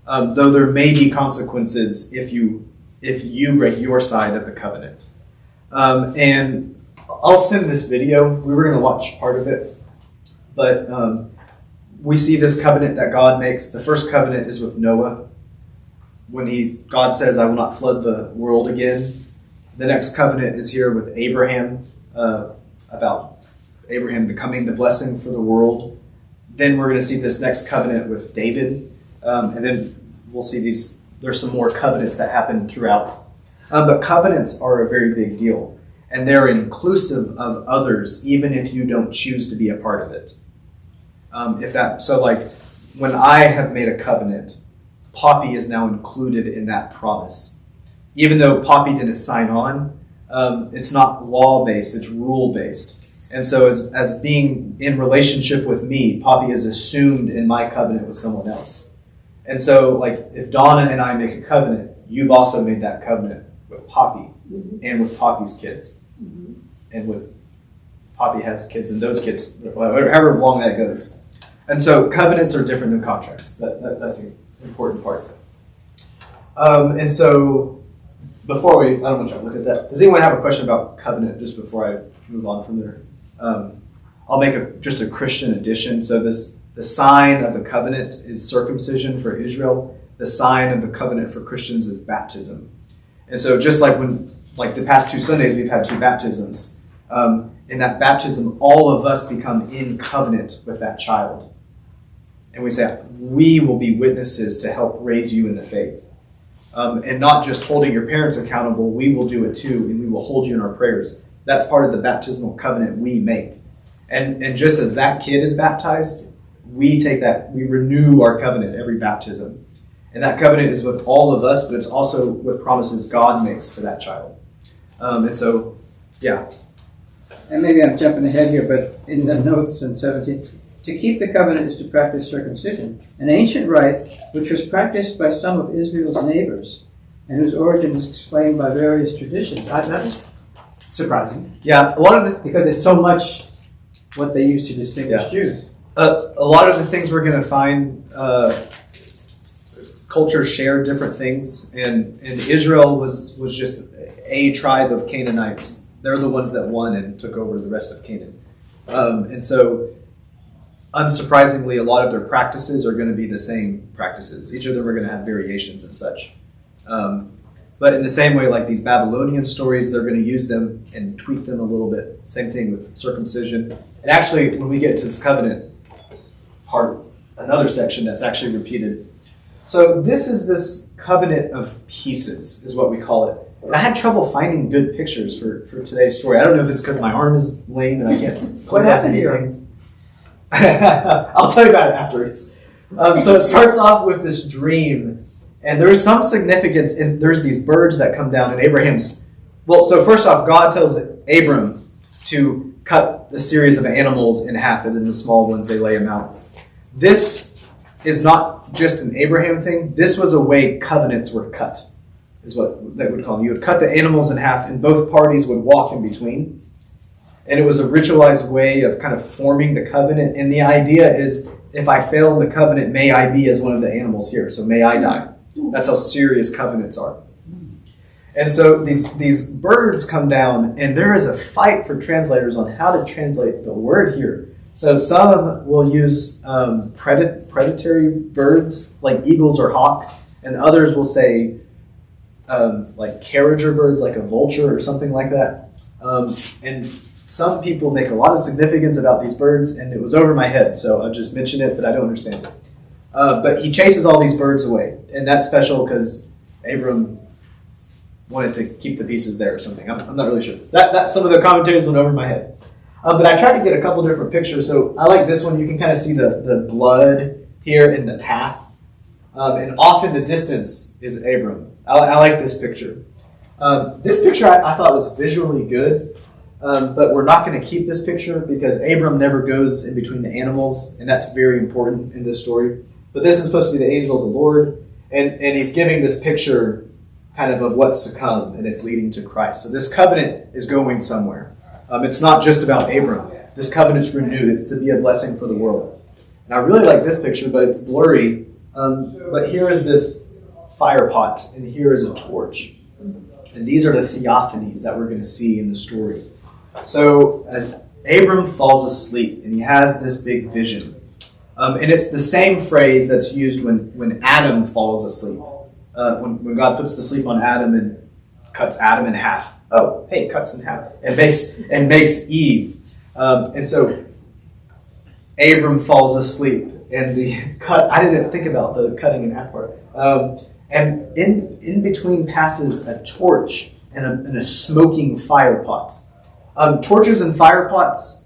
Though there may be consequences if you break your side of the covenant. And I'll send this video. We were going to watch part of it. But we see this covenant that God makes. The first covenant is with Noah. When God says, I will not flood the world again. The next covenant is here with Abraham, about Abraham becoming the blessing for the world. Then we're going to see this next covenant with David. And then we'll see there's some more covenants that happen throughout. But covenants are a very big deal. And they're inclusive of others, even if you don't choose to be a part of it. When I have made a covenant, Poppy is now included in that promise. Even though Poppy didn't sign on, it's not law-based, it's rule-based. And so as being in relationship with me, Poppy is assumed in my covenant with someone else. And so if Donna and I make a covenant, you've also made that covenant with Poppy and with Poppy's kids. And with Poppy has kids and those kids, however long that goes. And so covenants are different than contracts. That's the important part. And so, before I don't want you to look at that. Does anyone have a question about covenant just before I move on from there? I'll make just a Christian addition. So the sign of the covenant is circumcision for Israel. The sign of the covenant for Christians is baptism. And so just like the past 2 Sundays, we've had 2 baptisms. In that baptism, all of us become in covenant with that child. And we say, we will be witnesses to help raise you in the faith. And not just holding your parents accountable, we will do it too, and we will hold you in our prayers. That's part of the baptismal covenant we make. And just as that kid is baptized, we renew our covenant every baptism. And that covenant is with all of us, but it's also with promises God makes to that child. And so, yeah. And maybe I'm jumping ahead here, but in the notes in 17, to keep the covenant is to practice circumcision, an ancient rite which was practiced by some of Israel's neighbors and whose origin is explained by various traditions. That is surprising. Yeah, a lot of because it's so much what they used to distinguish Jews. A lot of the things we're going to find, cultures share different things, and Israel was just a tribe of Canaanites. They're the ones that won and took over the rest of Canaan. And so, unsurprisingly, a lot of their practices are going to be the same practices. Each of them are going to have variations and such. But in the same way, like these Babylonian stories, they're going to use them and tweak them a little bit. Same thing with circumcision. And actually, when we get to this covenant part, another section that's actually repeated. So this is this covenant of pieces, is what we call it. And I had trouble finding good pictures for today's story. I don't know if it's because my arm is lame and I can't. What happened here? I'll tell you about it afterwards. So it starts off with this dream, and there is some significance. There's these birds that come down, and Abraham's. Well, so first off, God tells Abram to cut the series of animals in half, and then the small ones, they lay them out. This is not just an Abraham thing. This was a way covenants were cut, is what they would call them. You would cut the animals in half, and both parties would walk in between. And it was a ritualized way of kind of forming the covenant. And the idea is, if I fail in the covenant, may I be as one of the animals here. So may I die. That's how serious covenants are. And so these birds come down, and there is a fight for translators on how to translate the word here. So some will use predatory birds, like eagles or hawk, and others will say like carriager birds, like a vulture or something like that. And some people make a lot of significance about these birds, and it was over my head, so I'll just mention it, but I don't understand it. But he chases all these birds away, and that's special because Abram wanted to keep the pieces there or something. I'm not really sure. That some of the commentaries went over my head. But I tried to get a couple different pictures, so I like this one. You can kind of see the blood here in the path, and off in the distance is Abram. I like this picture. This picture I thought was visually good. But we're not going to keep this picture because Abram never goes in between the animals, and that's very important in this story. But this is supposed to be the angel of the Lord, and he's giving this picture kind of what's to come, and it's leading to Christ. So this covenant is going somewhere. It's not just about Abram. This covenant's renewed. It's to be a blessing for the world. And I really like this picture, but it's blurry. But here is this fire pot, and here is a torch. And these are the theophanies that we're going to see in the story. So as Abram falls asleep, and he has this big vision. And it's the same phrase that's used when Adam falls asleep. When God puts the sleep on Adam and cuts Adam in half. Oh, hey, cuts in half. And makes Eve. And so Abram falls asleep. And the cut, I didn't think about the cutting in half part. And in between passes a torch and a smoking fire pot. Torches and fire pots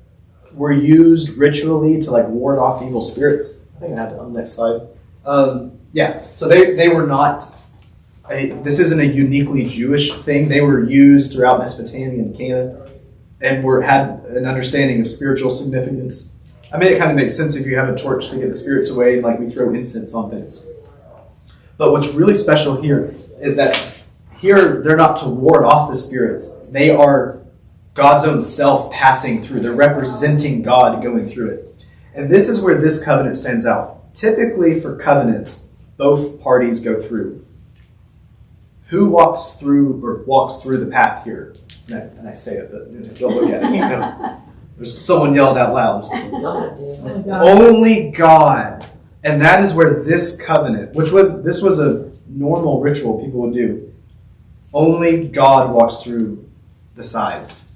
were used ritually to ward off evil spirits. I think I have it on the next slide. So they were not. This isn't a uniquely Jewish thing. They were used throughout Mesopotamia and Canaan, and had an understanding of spiritual significance. I mean, it kind of makes sense if you have a torch to get the spirits away, like we throw incense on things. But what's really special here is that here they're not to ward off the spirits. They are God's own self passing through. They're representing God going through it. And this is where this covenant stands out. Typically for covenants, both parties go through. Who walks through the path here? And I say it, but don't look at it. You know. There's someone yelled out loud. God did. Only God. And that is where this covenant, this was a normal ritual people would do. Only God walks through the sides.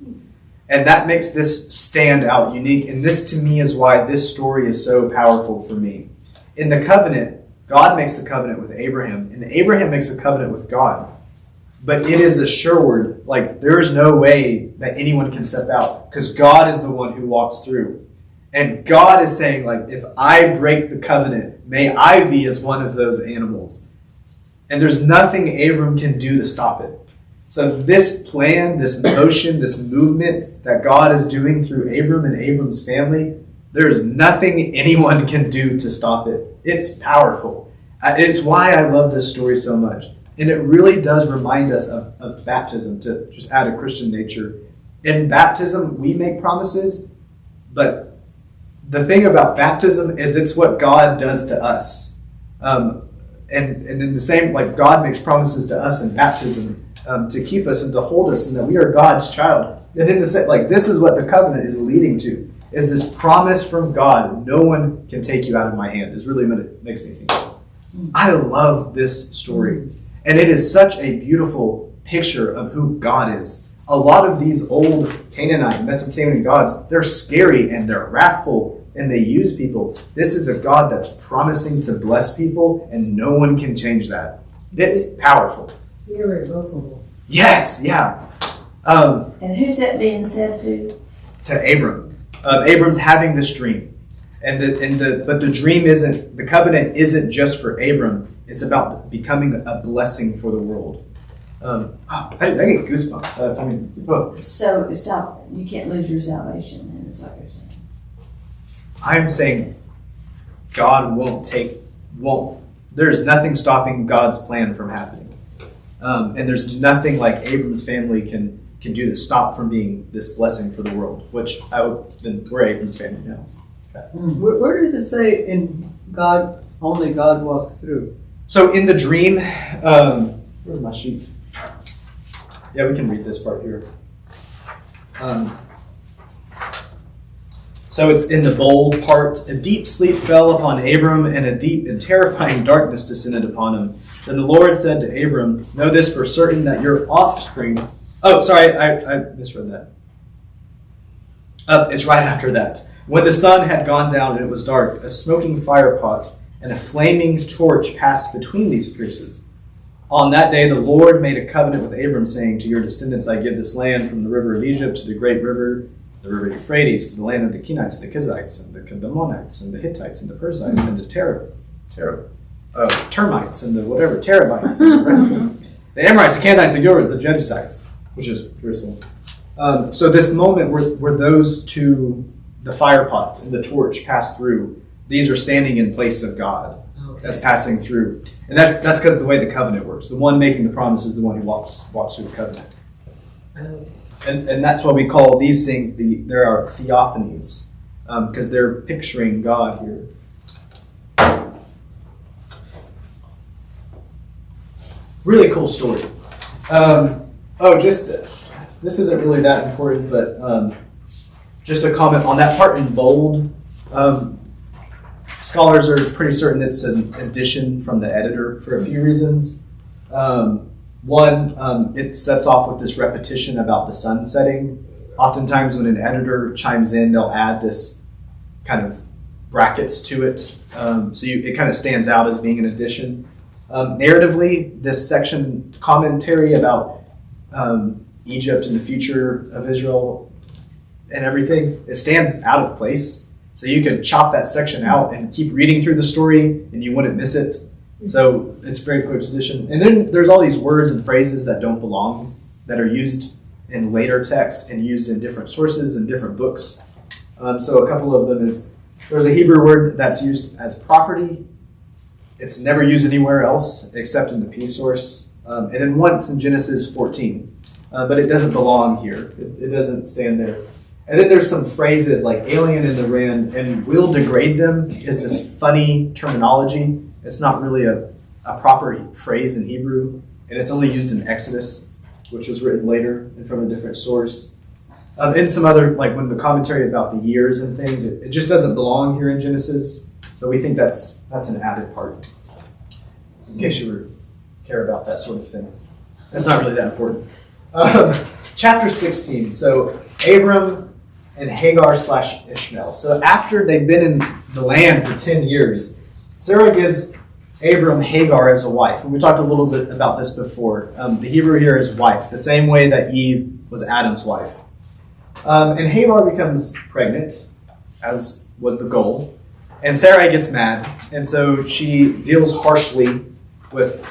And that makes this stand out unique. And this to me is why this story is so powerful for me. In the covenant, God makes the covenant with Abraham, and Abraham makes a covenant with God. But it is assured, like there is no way that anyone can step out because God is the one who walks through. And God is saying, like, if I break the covenant, may I be as one of those animals. And there's nothing Abram can do to stop it. So this plan, this motion, this movement that God is doing through Abram and Abram's family, there is nothing anyone can do to stop it. It's powerful. It's why I love this story so much. And it really does remind us of baptism, to just add a Christian nature. In baptism, we make promises, but the thing about baptism is it's what God does to us. And in the same, like God makes promises to us in baptism to keep us and to hold us and that we are God's child. And in the same, like this is what the covenant is leading to, is this promise from God, no one can take you out of my hand, is really what it makes me think of. I love this story. And it is such a beautiful picture of who God is. A lot of these old Canaanite, Mesopotamian gods, they're scary and they're wrathful and they use people. This is a God that's promising to bless people and no one can change that. It's powerful. Irrevocable. Yes, yeah. And who's that being said to? To Abram. Abram's having this dream. But the dream isn't, the covenant isn't just for Abram. It's about becoming a blessing for the world. I get goosebumps. So you can't lose your salvation, and is what you're saying. I'm saying God there's nothing stopping God's plan from happening. And there's nothing like Abram's family can do to stop from being this blessing for the world, which we're Abram's family now. Okay. Where does it say in God, only God walks through? So in the dream, where's my sheet? Yeah, we can read this part here. So it's in the bold part. A deep sleep fell upon Abram, and a deep and terrifying darkness descended upon him. Then the Lord said to Abram, know this for certain that your offspring... Oh, sorry, I misread that. It's right after that. When the sun had gone down and it was dark, a smoking firepot and a flaming torch passed between these pierces. On that day the Lord made a covenant with Abram, saying, to your descendants I give this land, from the river of Egypt to the great river, the river Euphrates, to the land of the Kenites, the Kizzites, and the Kedemonites, and the Hittites, and the Perizzites, and the termites, and the whatever, Terabites, and the Amorites, the Canaanites, the Gilrites, the Jebusites, which is Jerusalem. So this moment where those two, the firepot and the torch, passed through, these are standing in place of God. That's passing through. And that's because of the way the covenant works. The one making the promise is the one who walks through the covenant. And that's why we call these things, there are theophanies, because they're picturing God here. Really cool story. This isn't really that important, but just a comment on that part in bold. Scholars are pretty certain it's an addition from the editor for a few reasons. One, it sets off with this repetition about the sun setting. Oftentimes when an editor chimes in, they'll add this kind of brackets to it. It kind of stands out as being an addition. Narratively, this section commentary about Egypt and the future of Israel and everything, it stands out of place. So you could chop that section out and keep reading through the story and you wouldn't miss it. So it's very clear addition. And then there's all these words and phrases that don't belong, that are used in later text and used in different sources and different books. So a couple of them is, there's a Hebrew word that's used as property. It's never used anywhere else except in the P source. And then once in Genesis 14. But it doesn't belong here. It doesn't stand there. And then there's some phrases like alien in the land and will degrade them is this funny terminology. It's not really a a proper phrase in Hebrew, and it's only used in Exodus, which was written later and from a different source. And some other, like when the commentary about the years and things, it just doesn't belong here in Genesis. So we think that's an added part, in case you care about that sort of thing. That's not really that important. Chapter 16. So Abram and Hagar / Ishmael. So after they've been in the land for 10 years, Sarah gives Abram Hagar as a wife. And we talked a little bit about this before. The Hebrew here is wife, the same way that Eve was Adam's wife. And Hagar becomes pregnant, as was the goal. And Sarai gets mad, and so she deals harshly with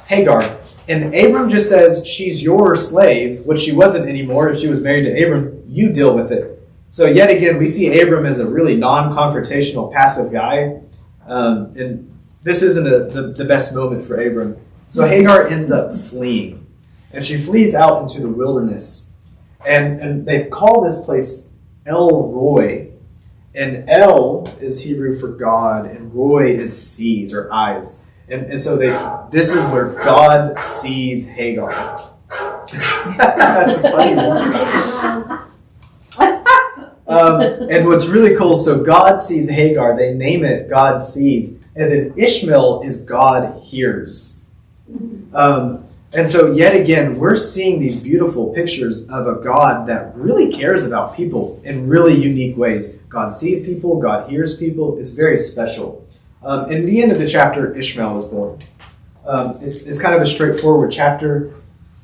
Hagar. And Abram just says, she's your slave, which she wasn't anymore. If she was married to Abram, you deal with it. So yet again, we see Abram as a really non-confrontational, passive guy. And this isn't the best moment for Abram. So Hagar ends up fleeing. And she flees out into the wilderness. And they call this place El Roi. And El is Hebrew for God, and Roi is sees or eyes. And so this is where God sees Hagar. That's a funny one. And what's really cool, so God sees Hagar, they name it God sees, and then Ishmael is God hears. And so yet again, we're seeing these beautiful pictures of a God that really cares about people in really unique ways. God sees people, God hears people. It's very special. In the end of the chapter, Ishmael is born. It's kind of a straightforward chapter.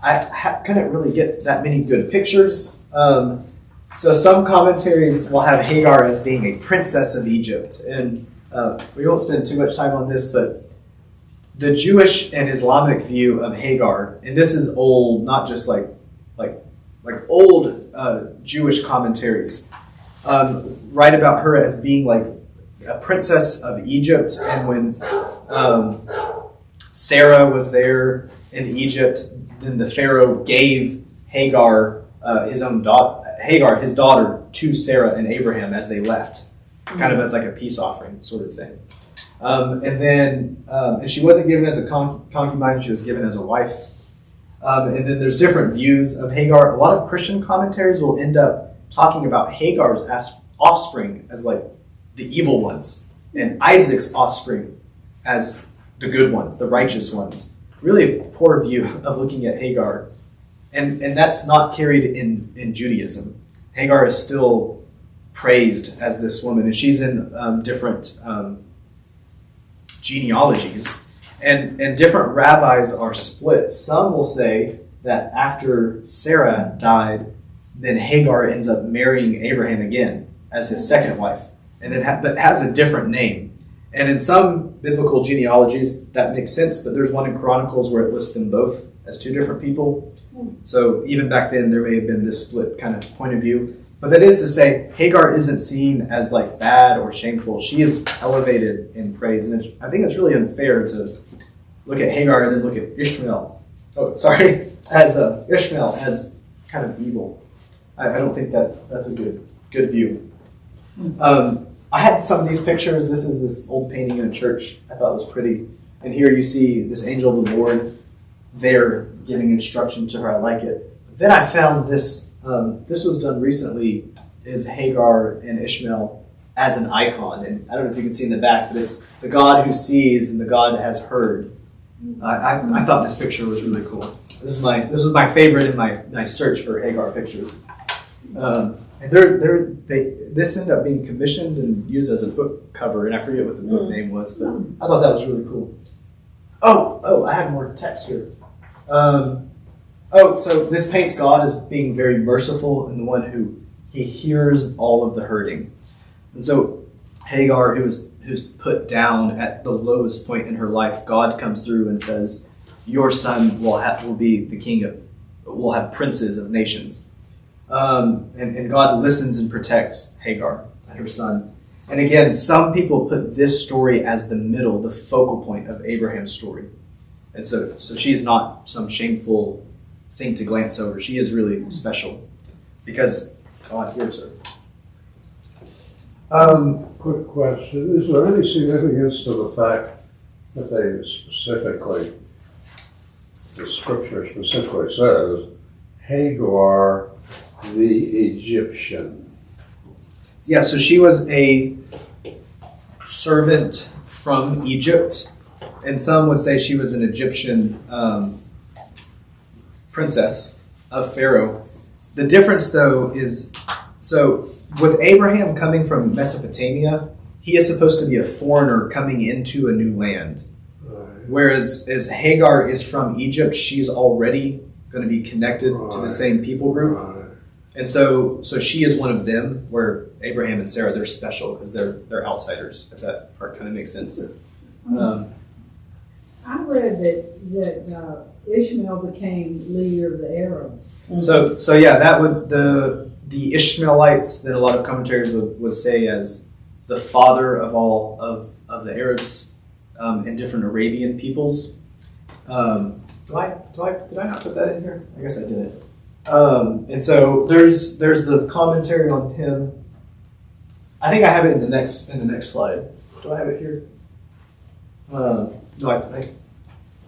I couldn't really get that many good pictures. So some commentaries will have Hagar as being a princess of Egypt. And we won't spend too much time on this, but the Jewish and Islamic view of Hagar, and this is old, not just like old Jewish commentaries, write about her as being like a princess of Egypt. And when Sarah was there in Egypt, then the Pharaoh gave Hagar his daughter to Sarah and Abraham as they left, kind of as like a peace offering sort of thing. And she wasn't given as a concubine, she was given as a wife. And then there's different views of Hagar. A lot of Christian commentaries will end up talking about Hagar's offspring as like the evil ones, and Isaac's offspring as the good ones, the righteous ones. Really a poor view of looking at Hagar. And that's not carried in Judaism. Hagar is still praised as this woman, and she's in different genealogies, and different rabbis are split. Some will say that after Sarah died, then Hagar ends up marrying Abraham again as his second wife, and then but has a different name. And in some biblical genealogies that makes sense, but there's one in Chronicles where it lists them both as two different people. So even back then there may have been this split kind of point of view. But that is to say, Hagar isn't seen as like bad or shameful. She is elevated in praise. And I think it's really unfair to look at Hagar and then look at Ishmael. As Ishmael as kind of evil. I don't think that's a good view. I had some of these pictures. This is this old painting in a church. I thought it was pretty. And here you see this angel of the Lord there giving instruction to her. I like it. But then I found this. This was done recently, is Hagar and Ishmael as an icon. And I don't know if you can see in the back, but it's the God who sees and the God has heard. I thought this picture was really cool. This was my favorite in my search for Hagar pictures. And this ended up being commissioned and used as a book cover, and I forget what the book name was, but I thought that was really cool. Oh, I have more text here. So this paints God as being very merciful and the one who he hears all of the hurting. And so Hagar, who's put down at the lowest point in her life, God comes through and says, your son will be the king will have princes of nations. And God listens and protects Hagar and her son. And again, some people put this story as the focal point of Abraham's story. And so she's not some shameful thing to glance over. She is really special because God hears her. Quick question. Is there any significance to the fact But they specifically, the scripture specifically says, Hagar the Egyptian. Yeah, so she was a servant from Egypt, and some would say she was an Egyptian princess of Pharaoh. The difference, though, is so with Abraham coming from Mesopotamia, he is supposed to be a foreigner coming into a new land. Whereas as Hagar is from Egypt, she's already going to be connected to the same people group. And so she is one of them, where Abraham and Sarah, they're special because they're outsiders, if that part kind of makes sense. I read that Ishmael became leader of the Arabs. So yeah, that would the Ishmaelites that a lot of commentators would say as the father of all of the Arabs and different Arabian peoples. Did I not put that in here? I guess I didn't. And so there's the commentary on him. I think I have it in the next slide. Do I have it here? No,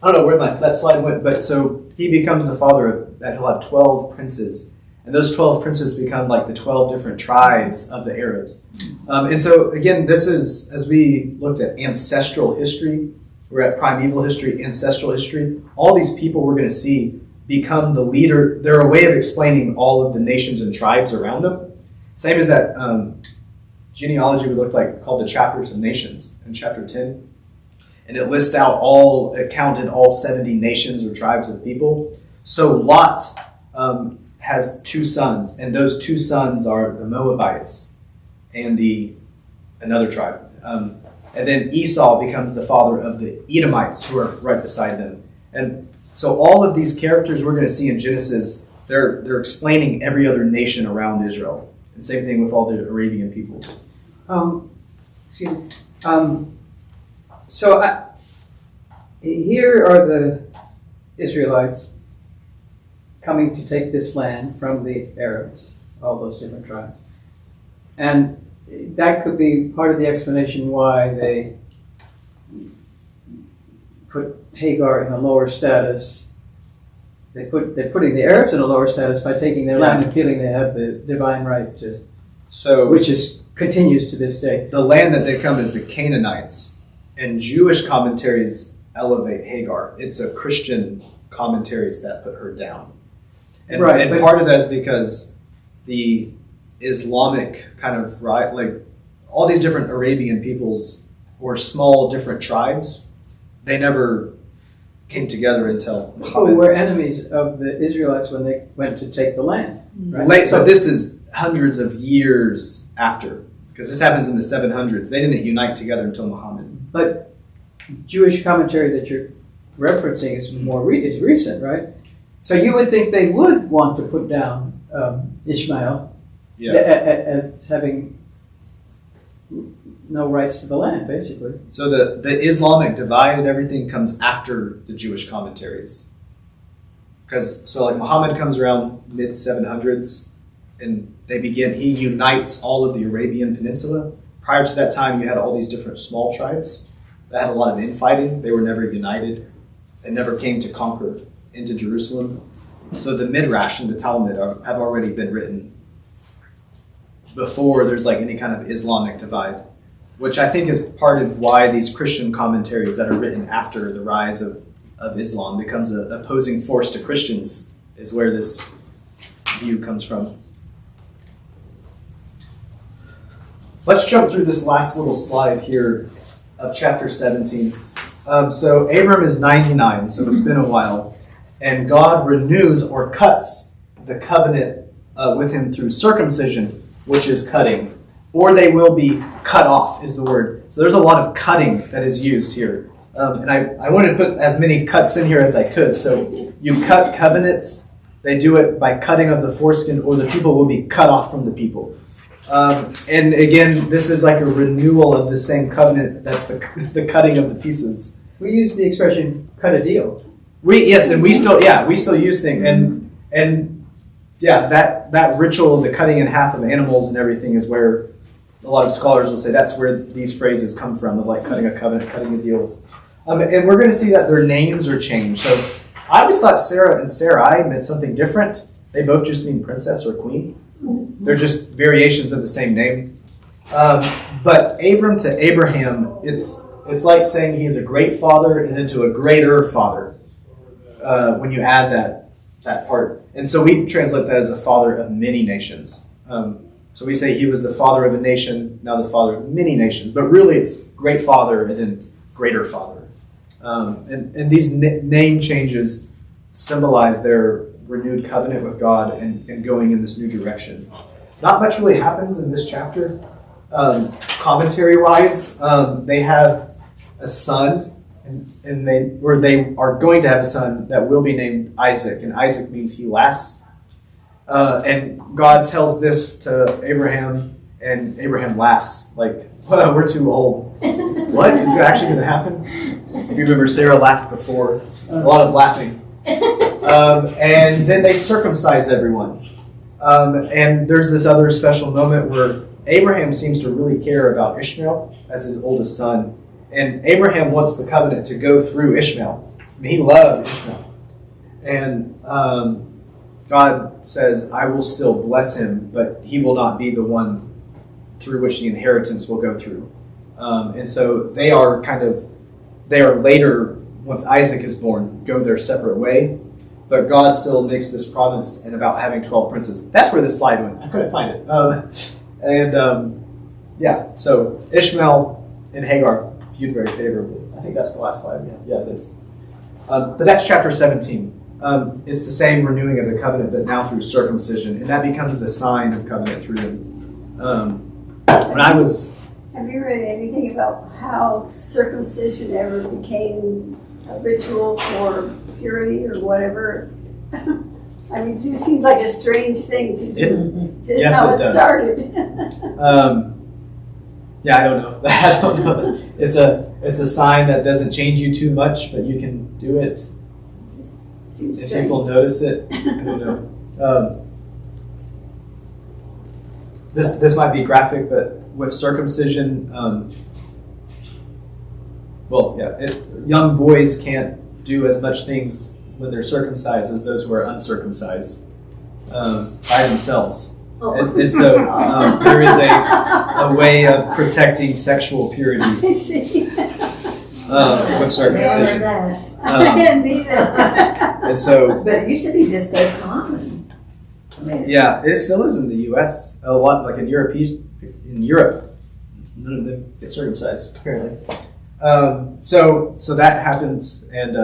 I don't know where that slide went, but so he becomes the father of that. He'll have 12 princes, and those 12 princes become like the 12 different tribes of the Arabs. And so again, this is, as we looked at ancestral history, we're at primeval history, ancestral history. All these people we're going to see become the leader. They're a way of explaining all of the nations and tribes around them. Same as that genealogy we looked like called the chapters of nations in chapter 10. And it lists out counted all 70 nations or tribes of people. So Lot has 2 sons, and those 2 sons are the Moabites and another tribe. And then Esau becomes the father of the Edomites, who are right beside them. And so all of these characters we're going to see in Genesis, they're explaining every other nation around Israel. And same thing with all the Arabian peoples. Excuse me. So here are the Israelites coming to take this land from the Arabs, all those different tribes. And that could be part of the explanation why they put Hagar in a lower status. They're putting the Arabs in a lower status by taking their land and feeling they have the divine right to, which continues to this day. The land that they come is the Canaanites, and Jewish commentaries elevate Hagar. It's a Christian commentaries that put her down. And part of that is because the Islamic kind of like all these different Arabian peoples or small different tribes, they never came together until Muhammad. Who were enemies of the Israelites when they went to take the land. Right? But this is hundreds of years after, because this happens in the 700s. They didn't unite together until Muhammad. But Jewish commentary that you're referencing is is recent, right? So you would think they would want to put down Ishmael as having no rights to the land, basically. So the Islamic divide and everything comes after the Jewish commentaries. Because like Muhammad comes around mid-700s, and he unites all of the Arabian Peninsula. Prior to that time, you had all these different small tribes that had a lot of infighting. They were never united. They never came to conquer into Jerusalem. So the Midrash and the Talmud have already been written before there's like any kind of Islamic divide, which I think is part of why these Christian commentaries that are written after the rise of Islam becomes an opposing force to Christians, is where this view comes from. Let's jump through this last little slide here of chapter 17. So Abram is 99, so it's been a while, and God renews or cuts the covenant with him through circumcision, which is cutting, or they will be cut off is the word. So there's a lot of cutting that is used here. And I wanted to put as many cuts in here as I could. So you cut covenants, they do it by cutting of the foreskin, or the people will be cut off from the people. And again, this is like a renewal of the same covenant. That's the cutting of the pieces. We use the expression "cut a deal." We still use things, and that ritual of the cutting in half of animals and everything is where a lot of scholars will say that's where these phrases come from, of like cutting a covenant, cutting a deal. And we're going to see that their names are changed. So I always thought Sarah and Sarai meant something different. They both just mean princess or queen. They're just variations of the same name. But Abram to Abraham, it's like saying he's a great father and then to a greater father when you add that part. And so we translate that as a father of many nations. So we say he was the father of a nation, now the father of many nations. But really it's great father and then greater father. And these name changes symbolize their renewed covenant with God and going in this new direction. Not much really happens in this chapter. Commentary-wise, they have a son, and they are going to have a son that will be named Isaac, and Isaac means he laughs. And God tells this to Abraham, and Abraham laughs, like, well, we're too old. What? It's actually going to happen? If you remember, Sarah laughed before. A lot of laughing. And then they circumcise everyone. And there's this other special moment where Abraham seems to really care about Ishmael as his oldest son. And Abraham wants the covenant to go through Ishmael. I mean, he loved Ishmael. And God says, I will still bless him, but he will not be the one through which the inheritance will go through. And so they are later, once Isaac is born, go their separate way. But God still makes this promise and about having 12 princes. That's where this slide went. I couldn't find it. So Ishmael and Hagar viewed very favorably. I think that's the last slide. Yeah, it is. But that's chapter 17. It's the same renewing of the covenant, but now through circumcision. And that becomes the sign of covenant through him. Have you read anything about how circumcision ever became a ritual for purity or whatever? I mean, it just seems like a strange thing to do. Yes, how it it does. started. I don't know. I don't know. It's a sign that doesn't change you too much, but you can do it. Seems If strange. people notice it, I don't know. This might be graphic, but with circumcision, young boys can't do as much things when they're circumcised as those who are uncircumcised by themselves. And so there is a way of protecting sexual purity I see. with circumcision. Never didn't either. And so, But it used to be just so common. I mean, yeah, it still is in the U.S. A lot, like in Europe, none of them get circumcised apparently. So that happens, and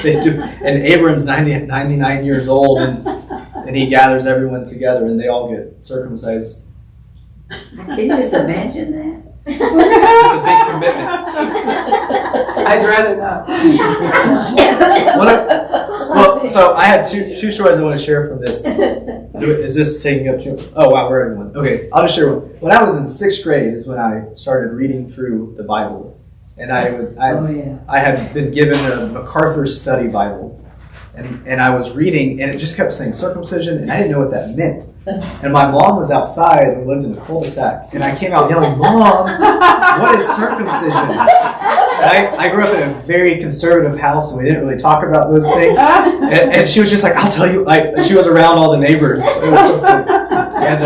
they do. And Abram's 99 years old, and he gathers everyone together, and they all get circumcised. can you just imagine that? It's a big commitment. I'd rather not. So I had two stories I want to share from this. Is this taking up too? Oh wow, we're at one. Okay, I'll just share one. When I was in 6th grade is when I started reading through the Bible, and I had been given a MacArthur Study Bible, and I was reading, and it just kept saying circumcision, and I didn't know what that meant. And my mom was outside, we lived in the cul-de-sac, and I came out yelling, "Mom, what is circumcision?" And I grew up in a very conservative house, and we didn't really talk about those things. And she was just like, "I'll tell you," like she was around all the neighbors. It was so funny. And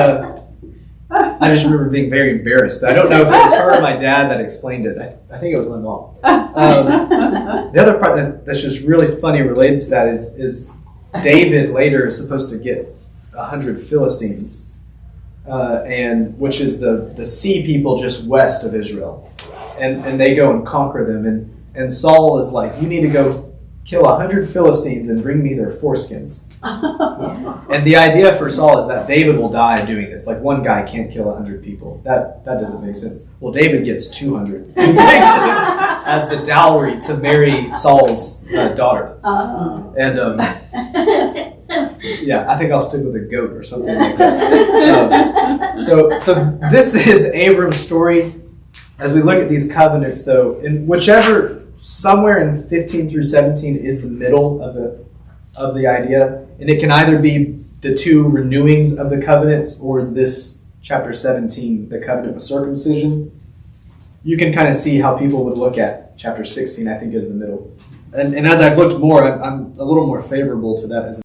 I just remember being very embarrassed. But I don't know if it was her or my dad that explained it. I think it was my mom. The other part that's just really funny related to that is David later is supposed to get 100 Philistines, and which is the sea people just west of Israel. And they go and conquer them. And Saul is like, you need to go kill 100 Philistines and bring me their foreskins. And the idea for Saul is that David will die doing this. Like one guy can't kill 100 people. That doesn't make sense. Well, David gets 200 as the dowry to marry Saul's daughter. And I think I'll stick with a goat or something like that. So this is Abram's story. As we look at these covenants, though, in whichever somewhere in 15 through 17 is the middle of the idea, and it can either be the two renewings of the covenants or this chapter 17, the covenant with circumcision. you can kind of see how people would look at chapter 16, I think, as the middle. And as I've looked more, I'm a little more favorable to that as